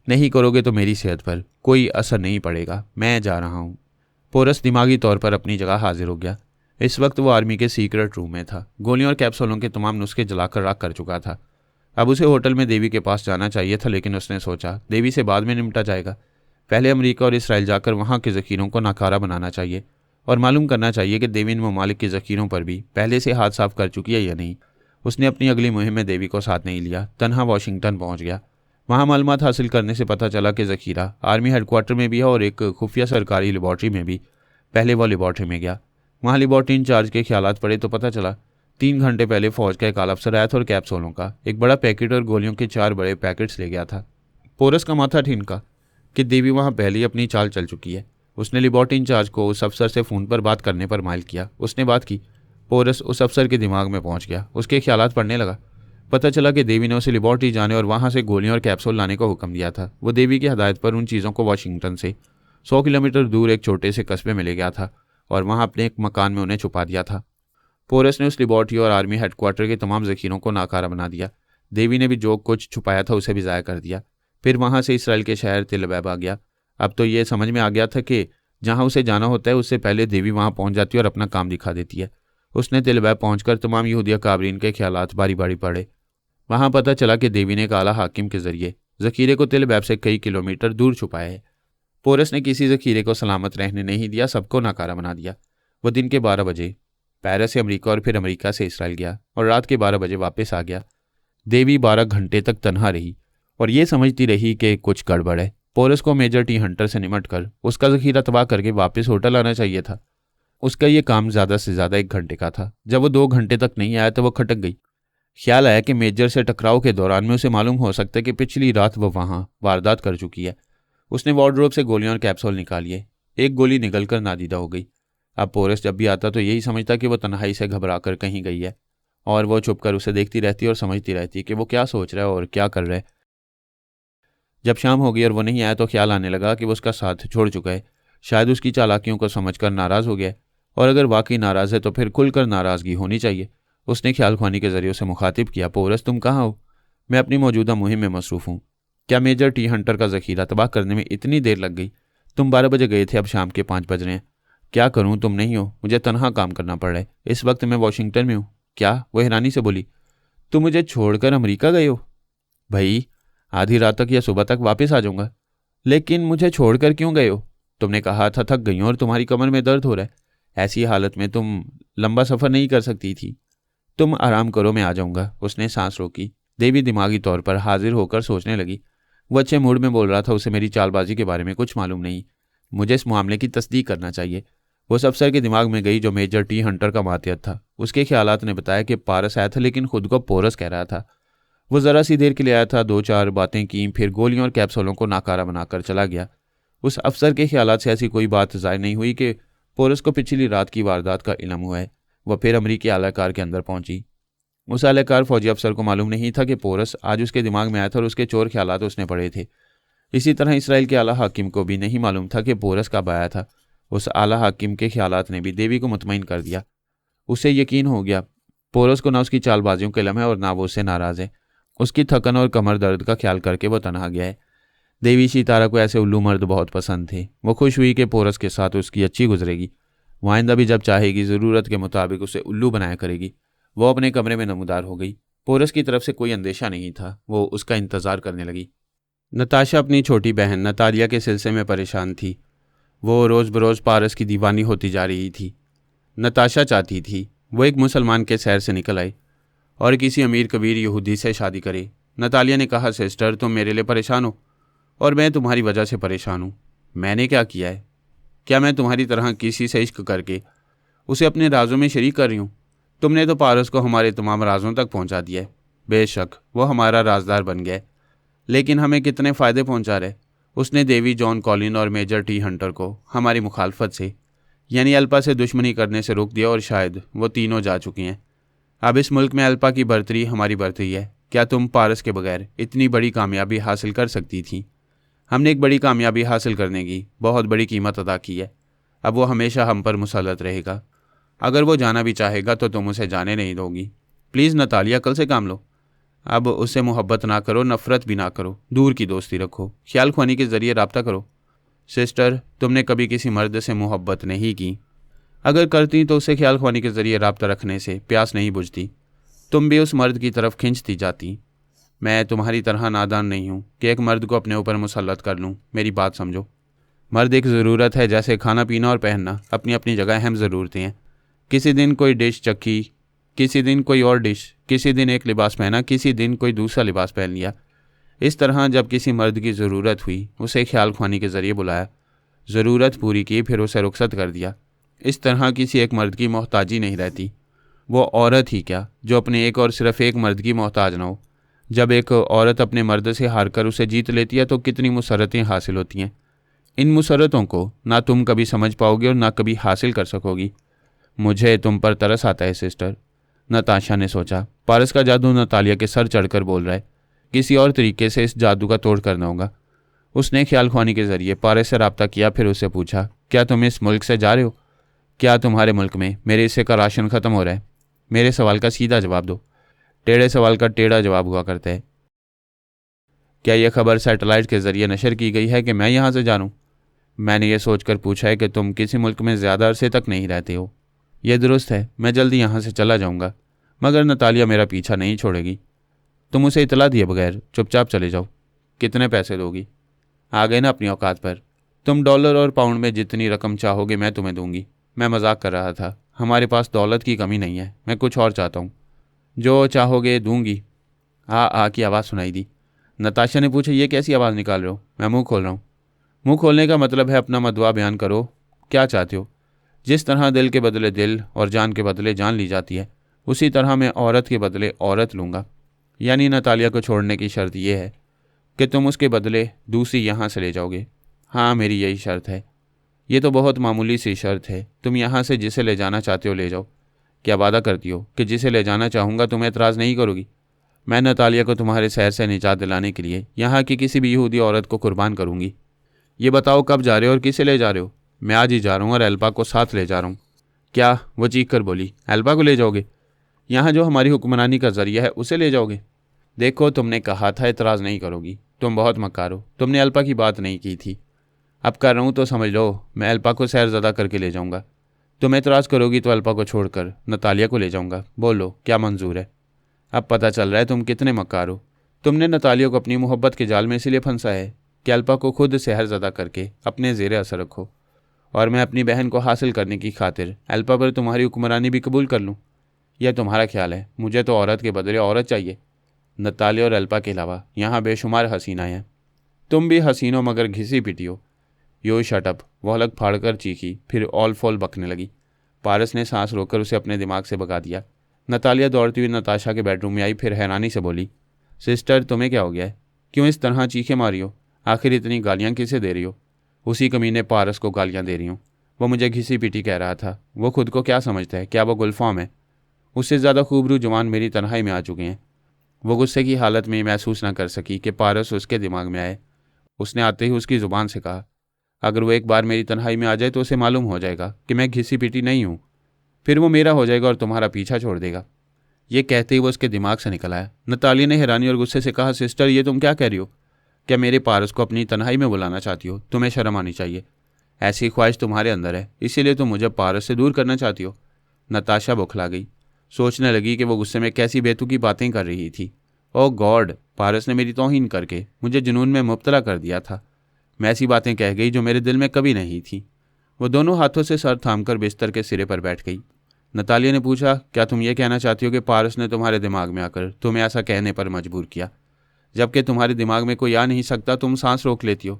नहीं करोगे तो मेरी सेहत पर कोई असर नहीं पड़ेगा। मैं जा रहा हूँ। पोरस दिमागी तौर पर अपनी जगह हाजिर हो गया। इस वक्त वो आर्मी के सीक्रेट रूम में था। गोलियों और कैप्सूलों के तमाम नुस्खे जलाकर राख कर चुका था। अब उसे होटल में देवी के पास जाना चाहिए था, लेकिन उसने सोचा देवी से बाद में निपटा जाएगा। पहले अमेरिका और इसराइल जाकर वहाँ के ज़खीरों को नाकारा बनाना चाहिए और मालूम करना चाहिए कि देवी इन ममालिक के ज़खीरों पर भी पहले से हाथ साफ कर चुकी है या नहीं। उसने अपनी अगली मुहिम में देवी को साथ नहीं लिया, तनहा वाशिंगटन पहुँच गया। वहाँ मालूमात हासिल करने से पता चला कि ज़खीरा आर्मी हेडक्वार्टर में भी है और एक खुफिया सरकारी लेबॉर्ट्री में भी। पहले वो लेबॉर्ट्री में गया। वहाँ लेबॉर्ट्री इंचार्ज के ख्यालात पड़े तो पता चला 3 घंटे पहले फौज का एक आला अफसर आया था और कैप्सूलों का एक बड़ा पैकेट और गोलियों के 4 बड़े पैकेट्स ले गया था। पोरस का माथा ठिनका कि देवी वहाँ पहले ही अपनी चाल चल चुकी है। उसने लेबॉर्ट्री इंचार्ज को उस अफसर से फ़ोन पर बात करने पर माइल किया। उसने बात की। पोरस उस अफसर के दिमाग में पहुँच गया। उसके ख्यालात पढ़ने लगा। पता चला कि देवी ने उसे लेबॉर्ट्री जाने और वहाँ से गोलियां और कैप्सूल लाने का हुक्म दिया था। वो देवी की हदायत पर उन चीज़ों को वाशिंगटन से 100 किलोमीटर दूर एक छोटे से कस्बे में ले गया था और वहाँ अपने एक मकान में उन्हें छुपा दिया था। पोरस ने उस लेबॉर्ट्री और आर्मी हेडक्वार्टर के तमाम ज़खीरों को नाकारा बना दिया। देवी ने भी जो कुछ छुपाया था उसे भी ज़ाया कर दिया। फिर वहाँ से इसराइल के शहर तेल अवीव आ गया। अब तो ये समझ में आ गया था कि जहाँ उसे जाना होता है उससे पहले देवी वहाँ पहुँच जाती है और अपना काम दिखा देती है। उसने तेल अवीव पहुँचकर तमाम यहूदिया काबरीन के ख्यालात बारी बारी पढ़े। वहाँ पता चला कि देवी ने एक आला हाकिम के जरिए ज़खीरे को तेल अवीव से कई किलोमीटर दूर छुपाया है। पोरस ने किसी ज़खीरे को सलामत रहने नहीं दिया, सबको नाकारा बना दिया। वो दिन के 12 बजे पेरिस से अमेरिका और फिर अमेरिका से इसराइल गया और रात के 12 बजे वापस आ गया। देवी 12 घंटे तक तन्हा रही और ये समझती रही कि कुछ गड़बड़ है। पोरस को मेजर टी हंटर से निमट कर उसका ज़खीरा तबाह करके वापस होटल आना चाहिए था। उसका ये काम ज़्यादा से ज़्यादा 1 घंटे का था। जब वो 2 घंटे तक नहीं आया तो वो खटक गई। ख्याल आया कि मेजर से टकराव के दौरान में उसे मालूम हो सकता है कि पिछली रात वो वहाँ वारदात कर चुकी है। उसने वार्डरोब से गोलियां और कैप्सूल निकालिए। एक गोली निकलकर नादीदा हो गई। अब पोरस जब भी आता तो यही समझता कि वो तन्हाई से घबरा कर कहीं गई है और वो छुपकर उसे देखती रहती और समझती रहती कि वो क्या सोच रहा है और क्या कर रहा है। जब शाम हो गई और वो नहीं आया तो ख्याल आने लगा कि वो उसका साथ छोड़ चुका है। शायद उसकी चालाकियों को समझकर नाराज़ हो गया है, और अगर वाकई नाराज़ है तो फिर खुलकर नाराज़गी होनी चाहिए। उसने ख्याल ख्वानी के जरिए उसे मुखातिब किया, पोरस तुम कहाँ हो? मैं अपनी मौजूदा मुहिम में मसरूफ़ हूँ। क्या मेजर टी हंटर का ज़खीरा तबाह करने में इतनी देर लग गई? तुम 12 बजे गए थे, अब शाम के 5 बज रहे हैं। क्या करूँ, तुम नहीं हो, मुझे तनहा काम करना पड़ रहा है। इस वक्त मैं वाशिंगटन में हूँ। क्या? वो हैरानी से बोली। तुम मुझे छोड़कर अमेरिका गए हो? भाई, आधी रात तक या सुबह तक वापस आ जाऊँगा। लेकिन मुझे छोड़कर क्यों गए हो? तुमने कहा था थक गई हो और तुम्हारी कमर में दर्द हो रहा है। ऐसी हालत में तुम लंबा सफ़र नहीं कर सकती थी। तुम आराम करो, मैं आ जाऊँगा। उसने सांस रोकी। देवी दिमागी तौर पर हाजिर होकर सोचने लगी। वो अच्छे मूड में बोल रहा था। उसे मेरी चालबाजी के बारे में कुछ मालूम नहीं। मुझे इस मामले की तस्दीक करना चाहिए। वो उस अफसर के दिमाग में गई जो मेजर टी हंटर का मातहत था। उसके ख्यालात ने बताया कि पारस आया था, लेकिन खुद को पोरस कह रहा था। वो ज़रा सी देर के लिए आया था, 2-4 बातें की, फिर गोलियों और कैप्सूलों को नाकारा बनाकर चला गया। उस अफसर के ख्यालात से ऐसी कोई बात ज़ाहिर नहीं हुई कि पोरस को पिछली रात की वारदात का इल्म हुआ है। वह फिर अमरीकी आलाकार के अंदर पहुंची। उस आलाकार फौजी अफसर को मालूम नहीं था कि पोरस आज उसके दिमाग में आया था और उसके चोर ख्यालात उसने पढ़े थे। इसी तरह इसराइल के आला हाकिम को भी नहीं मालूम था कि पोरस कब आया था। उस आला हाकिम के ख्यालात ने भी देवी को मुतमईन कर दिया। उसे यकीन हो गया पोरस को ना उसकी चालबाजियों के इल्म है और ना वो उससे नाराज़ है। उसकी थकन और कमर दर्द का ख्याल करके वो तनहा गया है। देवी सितारा को ऐसे उल्लू मर्द बहुत पसंद थे। वो खुश हुई कि पोरस के साथ उसकी अच्छी गुजरेगी। वो आइंदा भी जब चाहेगी ज़रूरत के मुताबिक उसे उल्लू बनाया करेगी। वो अपने कमरे में नमूदार हो गई। पोरस की तरफ से कोई अंदेशा नहीं था। वो उसका इंतज़ार करने लगी। नताशा अपनी छोटी बहन नतालिया के सिलसिले में परेशान थी। वो रोज़ बरोज़ पारस की दीवानी होती जा रही थी। नताशा चाहती थी वो एक मुसलमान के शहर से निकल आए और किसी अमीर कबीर यहूदी से शादी करे। नतालिया ने कहा, सिस्टर तुम मेरे लिए परेशान हो और मैं तुम्हारी वजह से परेशान हूँ। मैंने क्या किया है? क्या मैं तुम्हारी तरह किसी से इश्क करके उसे अपने राजों में शरीक कर रही हूँ? तुमने तो पारस को हमारे तमाम राजों तक पहुँचा दिया है। बेशक वो हमारा राजदार बन गया है, लेकिन हमें कितने फ़ायदे पहुँचा रहे। उसने देवी जॉन कॉलिन और मेजर टी हंटर को हमारी मुखालफत से यानी अल्पा से दुश्मनी करने से रोक दिया और शायद वो तीनों जा चुकी हैं। अब इस मुल्क में अल्पा की बर्तरी हमारी बर्तरी है। क्या तुम पारस के बगैर इतनी बड़ी कामयाबी हासिल कर सकती थी? हमने एक बड़ी कामयाबी हासिल करने की बहुत बड़ी कीमत अदा की है। अब वो हमेशा हम पर मुसल्लत रहेगा। अगर वो जाना भी चाहेगा तो तुम उसे जाने नहीं दोगी। प्लीज़ नतालिया, कल से काम लो। अब उससे मोहब्बत ना करो, नफ़रत भी ना करो, दूर की दोस्ती रखो, ख्याल ख्वानी के ज़रिए रब्ता करो। सिस्टर, तुमने कभी किसी मर्द से मोहब्बत नहीं की? अगर करती तो उसे ख्याल ख्वानी के ज़रिए रब्ता रखने से प्यास नहीं बुझती। तुम भी उस मर्द की तरफ खिंचती जाती। मैं तुम्हारी तरह नादान नहीं हूँ कि एक मर्द को अपने ऊपर मुसल्लत कर लूँ। मेरी बात समझो। मर्द एक ज़रूरत है, जैसे खाना पीना और पहनना अपनी अपनी जगह अहम ज़रूरतें हैं। किसी दिन कोई डिश चखी, किसी दिन कोई और डिश, किसी दिन एक लिबास पहना, किसी दिन कोई दूसरा लिबास पहन लिया। इस तरह जब किसी मर्द की ज़रूरत हुई उसे ख्याल ख्वानी के ज़रिए बुलाया, ज़रूरत पूरी की, फिर उसे रुखसत कर दिया। इस तरह किसी एक मर्द की मोहताजी नहीं रहती। वो औरत ही क्या जो अपने एक और सिर्फ एक मर्द की मोहताज ना हो। जब एक औरत अपने मर्द से हार कर उसे जीत लेती है तो कितनी मुसरतें हासिल होती हैं। इन मुसरतों को ना तुम कभी समझ पाओगे और ना कभी हासिल कर सकोगी। मुझे तुम पर तरस आता है सिस्टर। नताशा ने सोचा, पारस का जादू नतालिया के सर चढ़कर बोल रहा है। किसी और तरीके से इस जादू का तोड़ करना होगा। उसने ख्याल ख्वानी के ज़रिए पारस से रब्ता किया, फिर उससे पूछा, क्या तुम इस मुल्क से जा रहे हो? क्या तुम्हारे मुल्क में मेरे हिस्से का राशन ख़त्म हो रहा है? मेरे सवाल का सीधा जवाब दो। टेढ़े सवाल का टेढ़ा जवाब हुआ करता है। क्या यह खबर सैटेलाइट के ज़रिए नशर की गई है कि मैं यहाँ से जा रहा हूँ? मैंने ये सोचकर पूछा है कि तुम किसी मुल्क में ज़्यादा अरसे तक नहीं रहते हो। यह दुरुस्त है, मैं जल्दी यहाँ से चला जाऊँगा, मगर नतालिया मेरा पीछा नहीं छोड़ेगी। तुम उसे इतला दिए बगैर चुपचाप चले जाओ। कितने पैसे दोगी? आ गए ना अपनी औकात पर। तुम डॉलर और पाउंड में जितनी रकम चाहोगे मैं तुम्हें दूंगी। मैं मजाक कर रहा था। हमारे पास दौलत की कमी नहीं है। मैं कुछ और चाहता हूँ। जो चाहोगे दूंगी। आ की आवाज़ सुनाई दी। नताशा ने पूछा, ये कैसी आवाज़ निकाल रहे हो? मैं मुंह खोल रहा हूँ। मुंह खोलने का मतलब है अपना मदवा बयान करो। क्या चाहते हो? जिस तरह दिल के बदले दिल और जान के बदले जान ली जाती है, उसी तरह मैं औरत के बदले औरत लूँगा। यानी नतालिया को छोड़ने की शर्त यह है कि तुम उसके बदले दूसरी यहाँ से ले जाओगे। हाँ, मेरी यही शर्त है। ये तो बहुत मामूली सी शर्त है। तुम यहाँ से जिसे ले जाना चाहते हो ले जाओ। क्या वादा करती हो कि जिसे ले जाना चाहूँगा तुम एतराज़ नहीं करोगी? मैं नतालिया को तुम्हारे शहर से निजात दिलाने के लिए यहाँ की किसी भी यहूदी औरत को कुर्बान करूँगी। ये बताओ कब जा रहे हो और किसे ले जा रहे हो? मैं आज ही जा रहा हूँ और एल्पा को साथ ले जा रहा हूँ। क्या? वो चीख कर बोली, एल्पा को ले जाओगे? यहाँ जो हमारी हुक्मरानी का जरिया है उसे ले जाओगे? देखो, तुमने कहा था एतराज़ नहीं करोगी। तुम बहुत मक्कार हो। तुमने अल्पा की बात नहीं की थी। अब कर रहा हूँ तो समझ लो। मैं अल्पा को सैरज़दा करके ले जाऊँगा। तुम एतराज़ करोगी तो अल्पा को छोड़कर नतालिया को ले जाऊँगा। बोलो, क्या मंजूर है? अब पता चल रहा है तुम कितने मक्कार हो। तुमने नतालिया को अपनी मोहब्बत के जाल में इसलिए फंसाया है कि अल्पा को खुद सैरज़दा करके अपने ज़ेरे असर रखो और मैं अपनी बहन को हासिल करने की खातिर अल्पा पर तुम्हारी हुक्मरानी भी कबूल कर लूँ। यह तुम्हारा ख्याल है। मुझे तो औरत के बदले औरत चाहिए। नतालिया और अल्पा के अलावा यहाँ बेशुमार हसीनाएँ हैं। तुम भी हसीनो मगर घिसी पिटी हो। यो शटअप, वो अलग फाड़कर चीखी, फिर ऑल फॉल बकने लगी। पारस ने सांस रोककर उसे अपने दिमाग से भगा दिया। नतालिया दौड़ती हुई नताशा के बेडरूम में आई, फिर हैरानी से बोली, सिस्टर तुम्हें क्या हो गया है? क्यों इस तरह चीखें मारी हो? आखिर इतनी गालियाँ किसे दे रही हो? उसी कमीने पारस को गालियाँ दे रही हूँ। वो मुझे घिसी पीटी कह रहा था। वो खुद को क्या समझता है? क्या वो गुलफाम है? उससे ज़्यादा खूबरू जवान मेरी तन्हाई में आ चुके हैं। वो गुस्से की हालत में महसूस न कर सकी कि पारस उसके दिमाग में आए। उसने आते ही उसकी ज़ुबान से कहा, अगर वो एक बार मेरी तन्हाई में आ जाए तो उसे मालूम हो जाएगा कि मैं घिसी पीटी नहीं हूँ। फिर वो मेरा हो जाएगा और तुम्हारा पीछा छोड़ देगा। ये कहते ही वो उसके दिमाग से निकल आया। नतालिया ने हैरानी और गुस्से से कहा, सिस्टर ये तुम क्या कह रही हो? क्या मेरे पारस को अपनी तन्हाई में बुलाना चाहती हो? तुम्हें शर्म आनी चाहिए। ऐसी ख्वाहिश तुम्हारे अंदर है, इसीलिए तुम मुझे पारस से दूर करना चाहती हो। नताशा बौखला गई। सोचने लगी कि वो गुस्से में कैसी बेतुकी बातें कर रही थी। ओह गॉड, पारस ने मेरी तौहीन करके मुझे जुनून में मुब्तला कर दिया था। मैं ऐसी बातें कह गई जो मेरे दिल में कभी नहीं थी। वो दोनों हाथों से सर थामकर बिस्तर के सिरे पर बैठ गई। नतालिया ने पूछा, क्या तुम ये कहना चाहती हो कि पारस ने तुम्हारे दिमाग में आकर तुम्हें ऐसा कहने पर मजबूर किया? जबकि तुम्हारे दिमाग में कोई आ नहीं सकता, तुम सांस रोक लेती हो।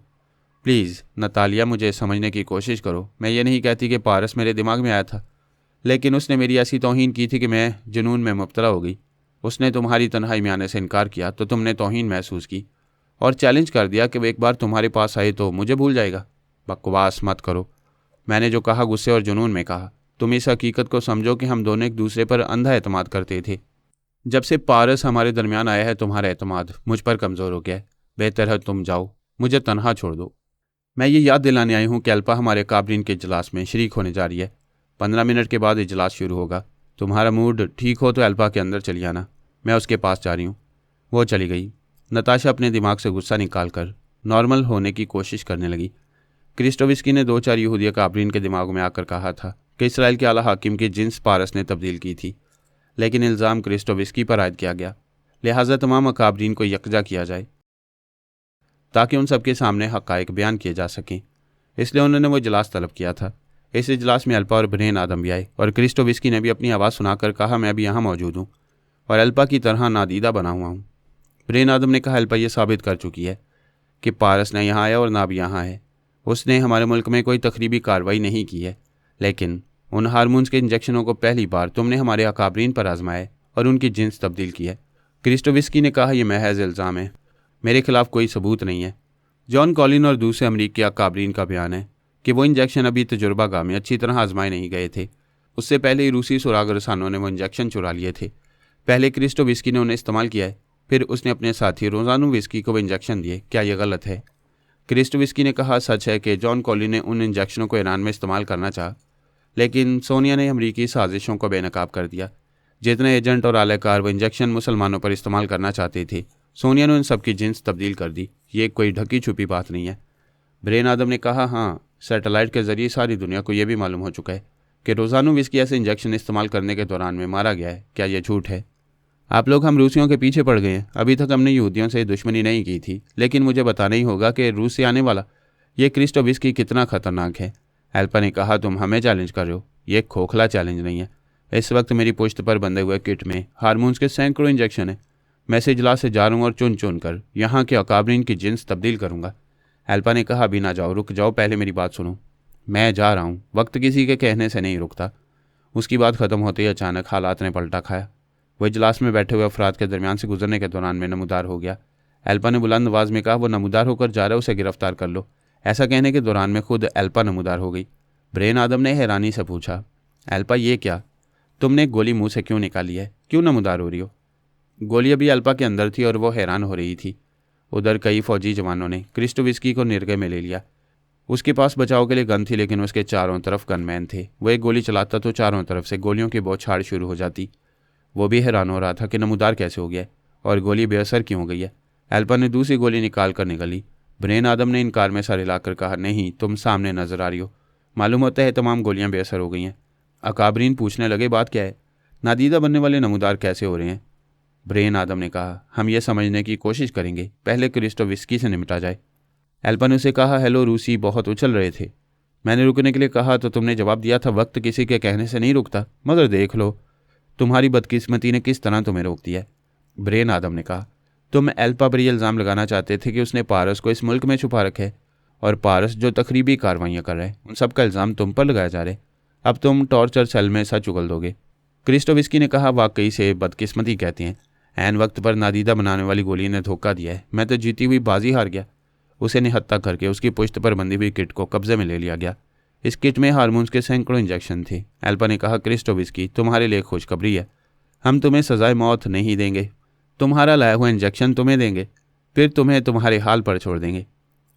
प्लीज़ नतालिया, मुझे समझने की कोशिश करो। मैं ये नहीं कहती कि पारस मेरे दिमाग में आया था, लेकिन उसने मेरी ऐसी तौहीन की थी कि मैं जुनून में मुब्तला हो गई। उसने तुम्हारी तन्हाई में आने से इनकार किया तो तुमने तौहीन महसूस की और चैलेंज कर दिया कि वो एक बार तुम्हारे पास आए तो मुझे भूल जाएगा। बकवास मत करो। मैंने जो कहा गुस्से और जुनून में कहा। तुम इस हकीकत को समझो कि हम दोनों एक दूसरे पर अंधा एतमाद करते थे। जब से पारस हमारे दरमियान आया है तुम्हारा एतमाद मुझ पर कमज़ोर हो गया है। बेहतर है तुम जाओ, मुझे तनहा छोड़ दो। मैं ये याद दिलाने आई हूँ कि अल्पा हमारे काबरीन के इजलास में शरीक होने जा रही है। 15 मिनट के बाद इजलास शुरू होगा। तुम्हारा मूड ठीक हो तो अल्पा के अंदर चली आना, मैं उसके पास जा रही हूँ। वो चली गई। नताशा अपने दिमाग से गुस्सा निकाल कर नॉर्मल होने की कोशिश करने लगी। क्रिस्टोविस्की ने 2-4 यहूदिया काबरीन के दिमाग में आकर कहा था कि इसराइल के आला हाकिम की जिन्स पारस ने तब्दील की थी, लेकिन इल्ज़ाम क्रिस्टोविस्की पर आयद किया गया। लिहाजा तमाम अकाबरीन को यकजा किया जाए ताकि उन सबके सामने हक़ाइक़ बयान किए जा सकें। इसलिए उन्होंने वो इजलास तलब किया था। इस इजलास में अल्पा और ब्रेन आदम भी आए और क्रिस्टोविस्की ने भी अपनी आवाज़ सुनाकर कहा, मैं भी यहाँ मौजूद हूँ और अल्पा की तरह नादीदा बना हुआ हूँ। ब्रेन आदम ने कहा, अल्पा ये साबित कर चुकी है कि पारस न यहाँ आया और ना भी यहाँ है। उसने हमारे मुल्क में कोई तकरीबी कार्रवाई नहीं की है, लेकिन उन हार्मोन्स के इंजेक्शनों को पहली बार तुमने हमारे अकाबरीन पर आजमाया और उनकी जिन्स तब्दील की है। क्रिस्टोविस्की ने कहा, यह महज इल्ज़ाम है, मेरे खिलाफ कोई सबूत नहीं है। जॉन कॉलिन और दूसरे अमरीकी अकाबरीन का बयान है कि वो इंजेक्शन अभी तजुर्बागाह में अच्छी तरह आजमाए नहीं गए थे। उससे पहले ही रूसी सुराग रसानों ने वो इंजेक्शन चुरा लिए थे। पहले क्रिस्टोविस्की ने उन्हें इस्तेमाल किया है, फिर उसने अपने साथी रोजानोविस्की को वो इंजेक्शन दिए। क्या यह गलत है? क्रिस्टोविस्की ने कहा, सच है कि जॉन कॉलिन ने उन इंजेक्शनों को ईरान में इस्तेमाल करना चाहा, लेकिन सोनिया ने अमरीकी साजिशों को बेनकाब कर दिया। जितने एजेंट और आलाकार वो इंजेक्शन मुसलमानों पर इस्तेमाल करना चाहते थे, सोनिया ने उन सबकी जिन्स तब्दील कर दी। ये कोई ढकी छुपी बात नहीं है। ब्रेन आदम ने कहा, हाँ, सैटेलाइट के जरिए सारी दुनिया को यह भी मालूम हो चुका है कि रोजानोविस्की ऐसे इंजेक्शन इस्तेमाल करने के दौरान में मारा गया है। क्या यह झूठ है? आप लोग हम रूसियों के पीछे पड़ गए हैं। अभी तक हमने यहूदियों से दुश्मनी नहीं की थी, लेकिन मुझे बताना ही होगा कि रूस से आने वाला ये क्रिस्टोविस्की कितना खतरनाक है। एल्पा ने कहा, तुम हमें चैलेंज कर रहे हो। ये खोखला चैलेंज नहीं है। इस वक्त मेरी पुश्त पर बंधे हुए किट में हार्मोन्स के सैकड़ों इंजेक्शन है। मैं इस इजलास से जा रहा हूँ और चुन चुन कर यहाँ के अकाबरीन की जिन्स तब्दील करूँगा। एल्पा ने कहा, अभी ना जाओ, रुक जाओ, पहले मेरी बात सुनो। मैं जा रहा हूँ, वक्त किसी के कहने से नहीं रुकता। उसकी बात ख़त्म होते ही अचानक हालात ने पलटा खाया। वह इजलास में बैठे हुए अफराद के दरमियान से गुजरने के दौरान में नमूदार हो गया। एल्पा ने बुलंद आवाज़ में कहा, वो नमूदार होकर जा रहा है, उसे गिरफ्तार कर लो। ऐसा कहने के दौरान में खुद एल्पा नमूदार हो गई। ब्रेन आदम ने हैरानी से पूछा, एल्पा ये क्या? तुमने गोली मुंह से क्यों निकाली है? क्यों नमूदार हो रही हो? गोली अभी एल्पा के अंदर थी और वो हैरान हो रही थी। उधर कई फौजी जवानों ने क्रिस्टोविस्की को निर्गय में ले लिया। उसके पास बचाव के लिए गन थी, लेकिन उसके चारों तरफ गनमैन थे। वो एक गोली चलाता तो चारों तरफ से गोलियों की बौछार शुरू हो जाती। वो भी हैरान हो रहा था कि नमूदार कैसे हो गया और गोली बेअसर क्यों हो गई है। एल्पा ने दूसरी गोली निकाल कर निकली। ब्रेन आदम ने इनकार में सर हिलाकर कहा, नहीं, तुम सामने नजर आ रही हो। मालूम होता है तमाम गोलियां बेअसर हो गई हैं। अकाबरीन पूछने लगे, बात क्या है? नादीदा बनने वाले नमूदार कैसे हो रहे हैं? ब्रेन आदम ने कहा, हम ये समझने की कोशिश करेंगे, पहले क्रिस्टोविस्की से निपटा जाए। एल्पा ने उसे कहा, हेलो, रूसी बहुत उछल रहे थे। मैंने रुकने के लिए कहा तो तुमने जवाब दिया था, वक्त किसी के कहने से नहीं रुकता। मगर देख लो तुम्हारी बदकिस्मती ने किस तरह तुम्हें रोक दिया है। ब्रेन आदम ने कहा, तुम एल्पा पर यह इल्ज़ाम लगाना चाहते थे कि उसने पारस को इस मुल्क में छुपा रखे, और पारस जो तकरीबी कार्रवाइयाँ कर रहे हैं उन सब का इल्ज़ाम तुम पर लगाया जा रहा है। अब तुम टॉर्चर सेल में सच उगल दोगे। क्रिस्टोविस्की ने कहा, वाकई से बदकिस्मती कहते हैं। ऐन वक्त पर नादीदा बनाने वाली गोली ने धोखा दिया है। मैं तो जीती हुई बाजी हार गया। उसे निहत्था करके उसकी पुश्त पर बंधी हुई किट को कब्जे में ले लिया गया। इस किट में हार्मोन्स के सैकड़ों इंजेक्शन थे। एल्पा ने कहा, क्रिस्टोविस्की, तुम्हारे लिए खुशखबरी है, हम तुम्हें सजाए मौत नहीं देंगे। तुम्हारा लाया हुआ इंजेक्शन तुम्हें देंगे, फिर तुम्हें तुम्हारे हाल पर छोड़ देंगे।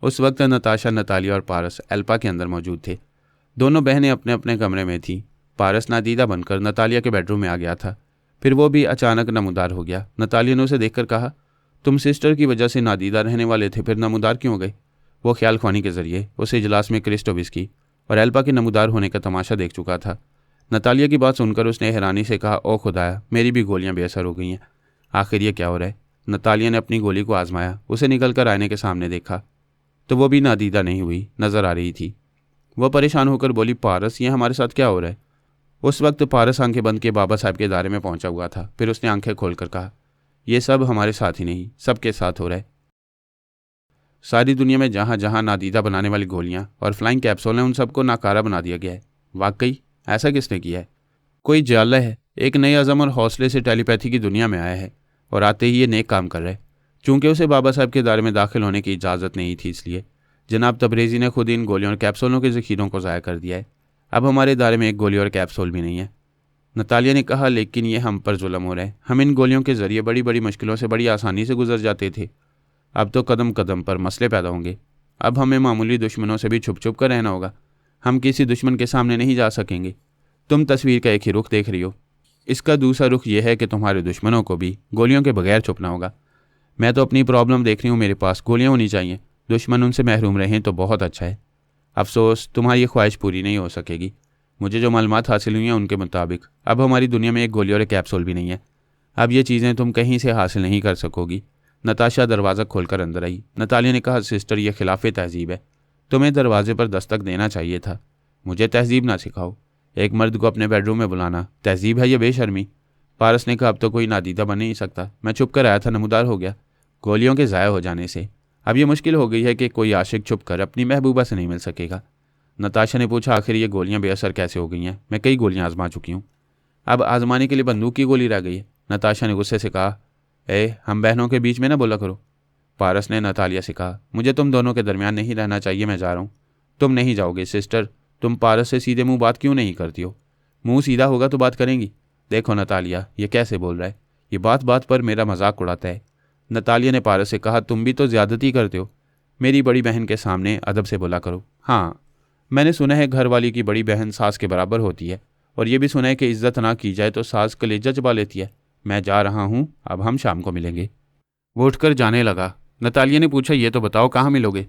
उस वक्त नताशा, नतालिया और पारस एल्पा के अंदर मौजूद थे। दोनों बहनें अपने अपने कमरे में थीं। पारस नादीदा बनकर नतालिया के बेडरूम में आ गया था। फिर वो भी अचानक नमूदार हो गया। नतालिया ने उसे देखकर कहा, तुम सिस्टर की वजह से नादीदा रहने वाले थे, फिर नमूदार क्यों हो गए? वो ख्याल ख्वानी के जरिए उस इजलास में क्रिस्टोविस्की और एल्पा के नमूदार होने का तमाशा देख चुका था। नतालिया की बात सुनकर उसने हैरानी से कहा, ओ खुदाया, मेरी भी गोलियां बेअसर हो गई हैं। आखिर ये क्या हो रहा है? नतालिया ने अपनी गोली को आजमाया। उसे निकलकर आईने के सामने देखा तो वो भी नादीदा नहीं हुई नजर आ रही थी। वह परेशान होकर बोली, पारस, ये हमारे साथ क्या हो रहा है? उस वक्त पारस आंखें बंद के बाबा साहब के दायरे में पहुंचा हुआ था। फिर उसने आंखें खोलकर कहा, यह सब हमारे साथ ही नहीं, सबके साथ हो रहा है। सारी दुनिया में जहां जहां नादीदा बनाने वाली गोलियां और फ्लाइंग कैप्सूल हैं, उन सबको नाकारा बना दिया गया है। वाकई ऐसा किसने किया है? कोई जाला है, एक नए अज़म और हौसले से टेलीपैथी की दुनिया में आया है और आते ही ये नेक काम कर रहा है। चूंकि उसे बाबा साहब के दायरे में दाखिल होने की इजाज़त नहीं थी, इसलिए जनाब तबरेज़ी ने खुद इन गोलियों और कैप्सूलों के ज़ख़ीरों को ज़ाया कर दिया है। अब हमारे दायरे में एक गोली और कैप्सूल भी नहीं है। नतालिया ने कहा, लेकिन ये हम पर जुल्म हो रहा है। हम इन गोलियों के ज़रिए बड़ी बड़ी मुश्किलों से बड़ी आसानी से गुजर जाते थे। अब तो कदम कदम पर मसले पैदा होंगे। अब हमें मामूली दुश्मनों से भी छुप छुप कर रहना होगा। हम किसी दुश्मन के सामने नहीं जा सकेंगे। तुम तस्वीर का एक ही रुख देख रही हो, इसका दूसरा रुख यह है कि तुम्हारे दुश्मनों को भी गोलियों के बगैर छुपना होगा। मैं तो अपनी प्रॉब्लम देख रही हूँ, मेरे पास गोलियाँ होनी चाहिए। दुश्मन उनसे महरूम रहें तो बहुत अच्छा है। अफसोस तुम्हारी ये ख्वाहिश पूरी नहीं हो सकेगी। मुझे जो मालूमात हासिल हुई हैं उनके मुताबिक अब हमारी दुनिया में एक गोली और एक कैप्सूल भी नहीं है। अब ये चीज़ें तुम कहीं से हासिल नहीं कर सकोगी। नताशा दरवाज़ा खोलकर अंदर आई। नतालिया ने कहा, सिस्टर, यह खिलाफ तहजीब है। तुम्हें दरवाजे पर दस्तक देना चाहिए था। मुझे तहजीब ना सिखाओ। एक मर्द को अपने बेडरूम में बुलाना तहजीब है या बेशर्मी? पारस ने कहा, अब तो कोई नादीदा बन नहीं सकता। मैं छुप कर आया था, नमूदार हो गया गोलियों के ज़ाया हो जाने से। अब यह मुश्किल हो गई है कि कोई आशिक छुप कर अपनी महबूबा से नहीं मिल सकेगा। नताशा ने पूछा, आखिर ये गोलियां बेअसर कैसे हो गई हैं? मैं कई गोलियां आजमा चुकी हूँ, अब आजमाने के लिए बंदूक की गोली रह गई है। नताशा ने गुस्से से कहा, हम बहनों के बीच में ना बोला करो। पारस ने नतालिया से कहा, मुझे तुम दोनों के दरमियान नहीं रहना चाहिए, मैं जा रहा हूँ। तुम नहीं जाओगे सिस्टर? तुम पारस से सीधे मुंह बात क्यों नहीं करती हो? मुंह सीधा होगा तो बात करेंगी। देखो नतालिया, ये कैसे बोल रहा है? ये बात बात पर मेरा मजाक उड़ाता है। नतालिया ने पारस से कहा, तुम भी तो ज्यादती करते हो। मेरी बड़ी बहन के सामने अदब से बोला करो। हाँ, मैंने सुना है घर वाली की बड़ी बहन सास के बराबर होती है, और ये भी सुना है कि इज्जत ना की जाए तो सास कलेजा चबा लेती है। मैं जा रहा हूँ, अब हम शाम को मिलेंगे। वो उठकर जाने लगा। नतालिया ने पूछा, ये तो बताओ कहाँ मिलोगे?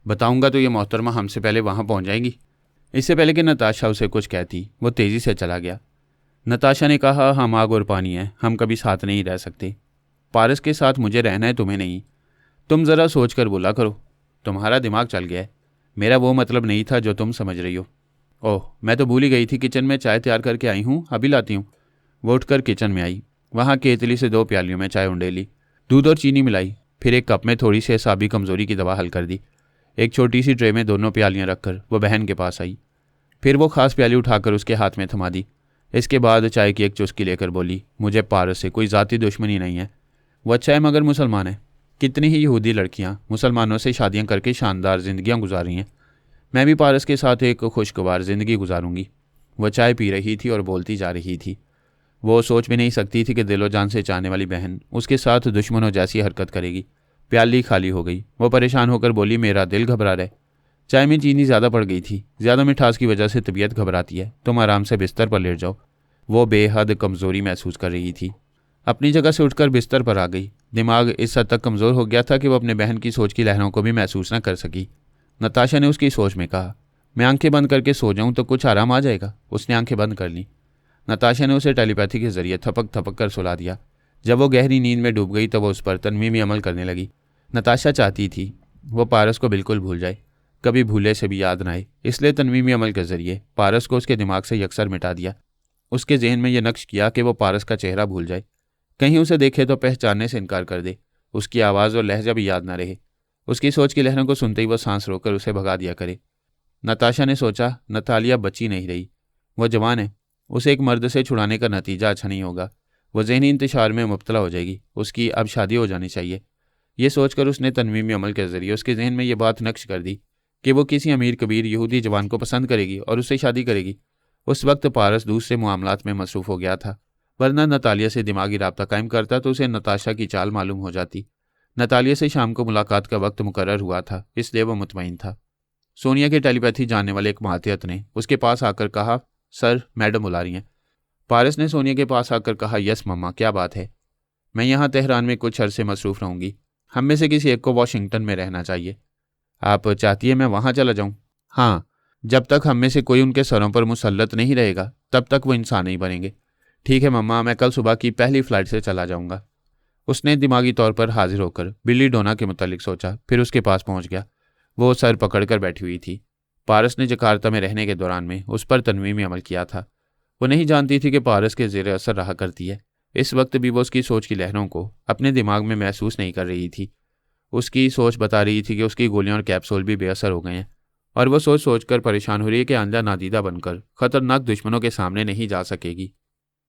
बताऊंगा तो ये मोहतरमा हमसे पहले वहाँ पहुँच जाएंगी। इससे पहले कि नताशा उसे कुछ कहती, वो तेज़ी से चला गया। नताशा ने कहा, हम आग और पानी हैं, हम कभी साथ नहीं रह सकते। पारस के साथ मुझे रहना है, तुम्हें नहीं। तुम ज़रा सोच कर बोला करो, तुम्हारा दिमाग चल गया है। मेरा वो मतलब नहीं था जो तुम समझ रही हो। ओह, मैं तो भूल ही गई थी, किचन में चाय तैयार करके आई हूँ, अभी लाती हूँ। वो उठकर किचन में आई। वहाँ केतली से 2 प्यालियों में चाय उंडेली, दूध और चीनी मिलाई, फिर एक कप में थोड़ी सी असाबी कमज़ोरी की दवा हल कर दी। एक छोटी सी ट्रे में दोनों प्यालियाँ रखकर वो बहन के पास आई। फिर वो खास प्याली उठाकर उसके हाथ में थमा दी। इसके बाद चाय की एक चुस्की लेकर बोली, मुझे पारस से कोई ज़ाती दुश्मनी नहीं है। वो अच्छा है मगर मुसलमान है। कितनी ही यहूदी लड़कियां मुसलमानों से शादियां करके शानदार जिंदगियां गुजार रही हैं। मैं भी पारस के साथ एक खुशगवार ज़िंदगी गुजारूंगी। वह चाय पी रही थी और बोलती जा रही थी। वो सोच भी नहीं सकती थी कि दिलो जान से चाहने वाली बहन उसके साथ दुश्मनों जैसी हरकत करेगी। प्याली खाली हो गई। वो परेशान होकर बोली, मेरा दिल घबरा रहा है। चाय में चीनी ज़्यादा पड़ गई थी। ज़्यादा मिठास की वजह से तबीयत घबराती है, तुम आराम से बिस्तर पर लेट जाओ। वो बेहद कमज़ोरी महसूस कर रही थी। अपनी जगह से उठकर बिस्तर पर आ गई। दिमाग इस हद तक कमज़ोर हो गया था कि वो अपने बहन की सोच की लहरों को भी महसूस न कर सकी। नताशा ने उसकी सोच में कहा, मैं आंखें बंद करके सो जाऊं तो कुछ आराम आ जाएगा। उसने आंखें बंद कर ली। नताशा ने उसे टेलीपैथी के जरिए थपक थपक कर सुला दिया। जब वो गहरी नींद में डूब गई तो वो उस पर तनवीमी अमल करने लगी। नताशा चाहती थी वो पारस को बिल्कुल भूल जाए, कभी भूले से भी याद न आए, इसलिए तनवीमी अमल के जरिए पारस को उसके दिमाग से यकसर मिटा दिया। उसके जहन में यह नक्श किया कि वो पारस का चेहरा भूल जाए, कहीं उसे देखे तो पहचानने से इनकार कर दे। उसकी आवाज़ और लहजा भी याद न रहे। उसकी सोच की लहरों को सुनते ही वह सांस रोककर उसे भगा दिया करे। नताशा ने सोचा, नतालिया बची नहीं रही। वह जवान है, उसे एक मर्द से छुड़ाने का नतीजा अच्छा नहीं होगा। वह ज़हनी इंतशार में मुब्तला हो जाएगी। उसकी अब शादी हो जानी चाहिए। ये सोचकर उसने तनवीमी अमल के ज़रिए उसके जहन में ये बात नक्श कर दी कि वो किसी अमीर कबीर यहूदी जवान को पसंद करेगी और उससे शादी करेगी। उस वक्त पारस दूसरे मामलात में मसरूफ़ हो गया था, वरना नतालिया से दिमागी राब्ता कायम करता तो उसे नताशा की चाल मालूम हो जाती। नतालिया से शाम को मुलाकात का वक्त मुकर्रर हुआ था, इसलिए वह मुतमईन था। सोनिया की टेलीपैथी जानने वाले एक मातियत ने उसके पास आकर कहा, सर, मैडम बुला रही हैं। पारस ने सोनिया के पास आकर कहा, यस मम्मा, क्या बात है? मैं यहाँ तेहरान में कुछ अरसे मसरूफ़ रहूँगी। हम में से किसी एक को वाशिंगटन में रहना चाहिए। आप चाहती है मैं वहाँ चला जाऊँ? हाँ, जब तक हम में से कोई उनके सरों पर मुसल्लत नहीं रहेगा तब तक वो इंसान नहीं बनेंगे। ठीक है मम्मा, मैं कल सुबह की पहली फ़्लाइट से चला जाऊँगा। उसने दिमागी तौर पर हाजिर होकर बिल्ली डोना के मुतालिक सोचा, फिर उसके पास पहुँच गया। वो सर पकड़कर बैठी हुई थी। पारस ने जकार्ता में रहने के दौरान में उस पर तनवीमी अमल किया था। वो नहीं जानती थी कि पारस के ज़ेर असर रहा करती है। इस वक्त भी वो उसकी सोच की लहरों को अपने दिमाग में महसूस नहीं कर रही थी। उसकी सोच बता रही थी कि उसकी गोलियां और कैप्सूल भी बेअसर हो गए हैं और वह सोच सोच कर परेशान हो रही है कि आंधा नादीदा बनकर खतरनाक दुश्मनों के सामने नहीं जा सकेगी।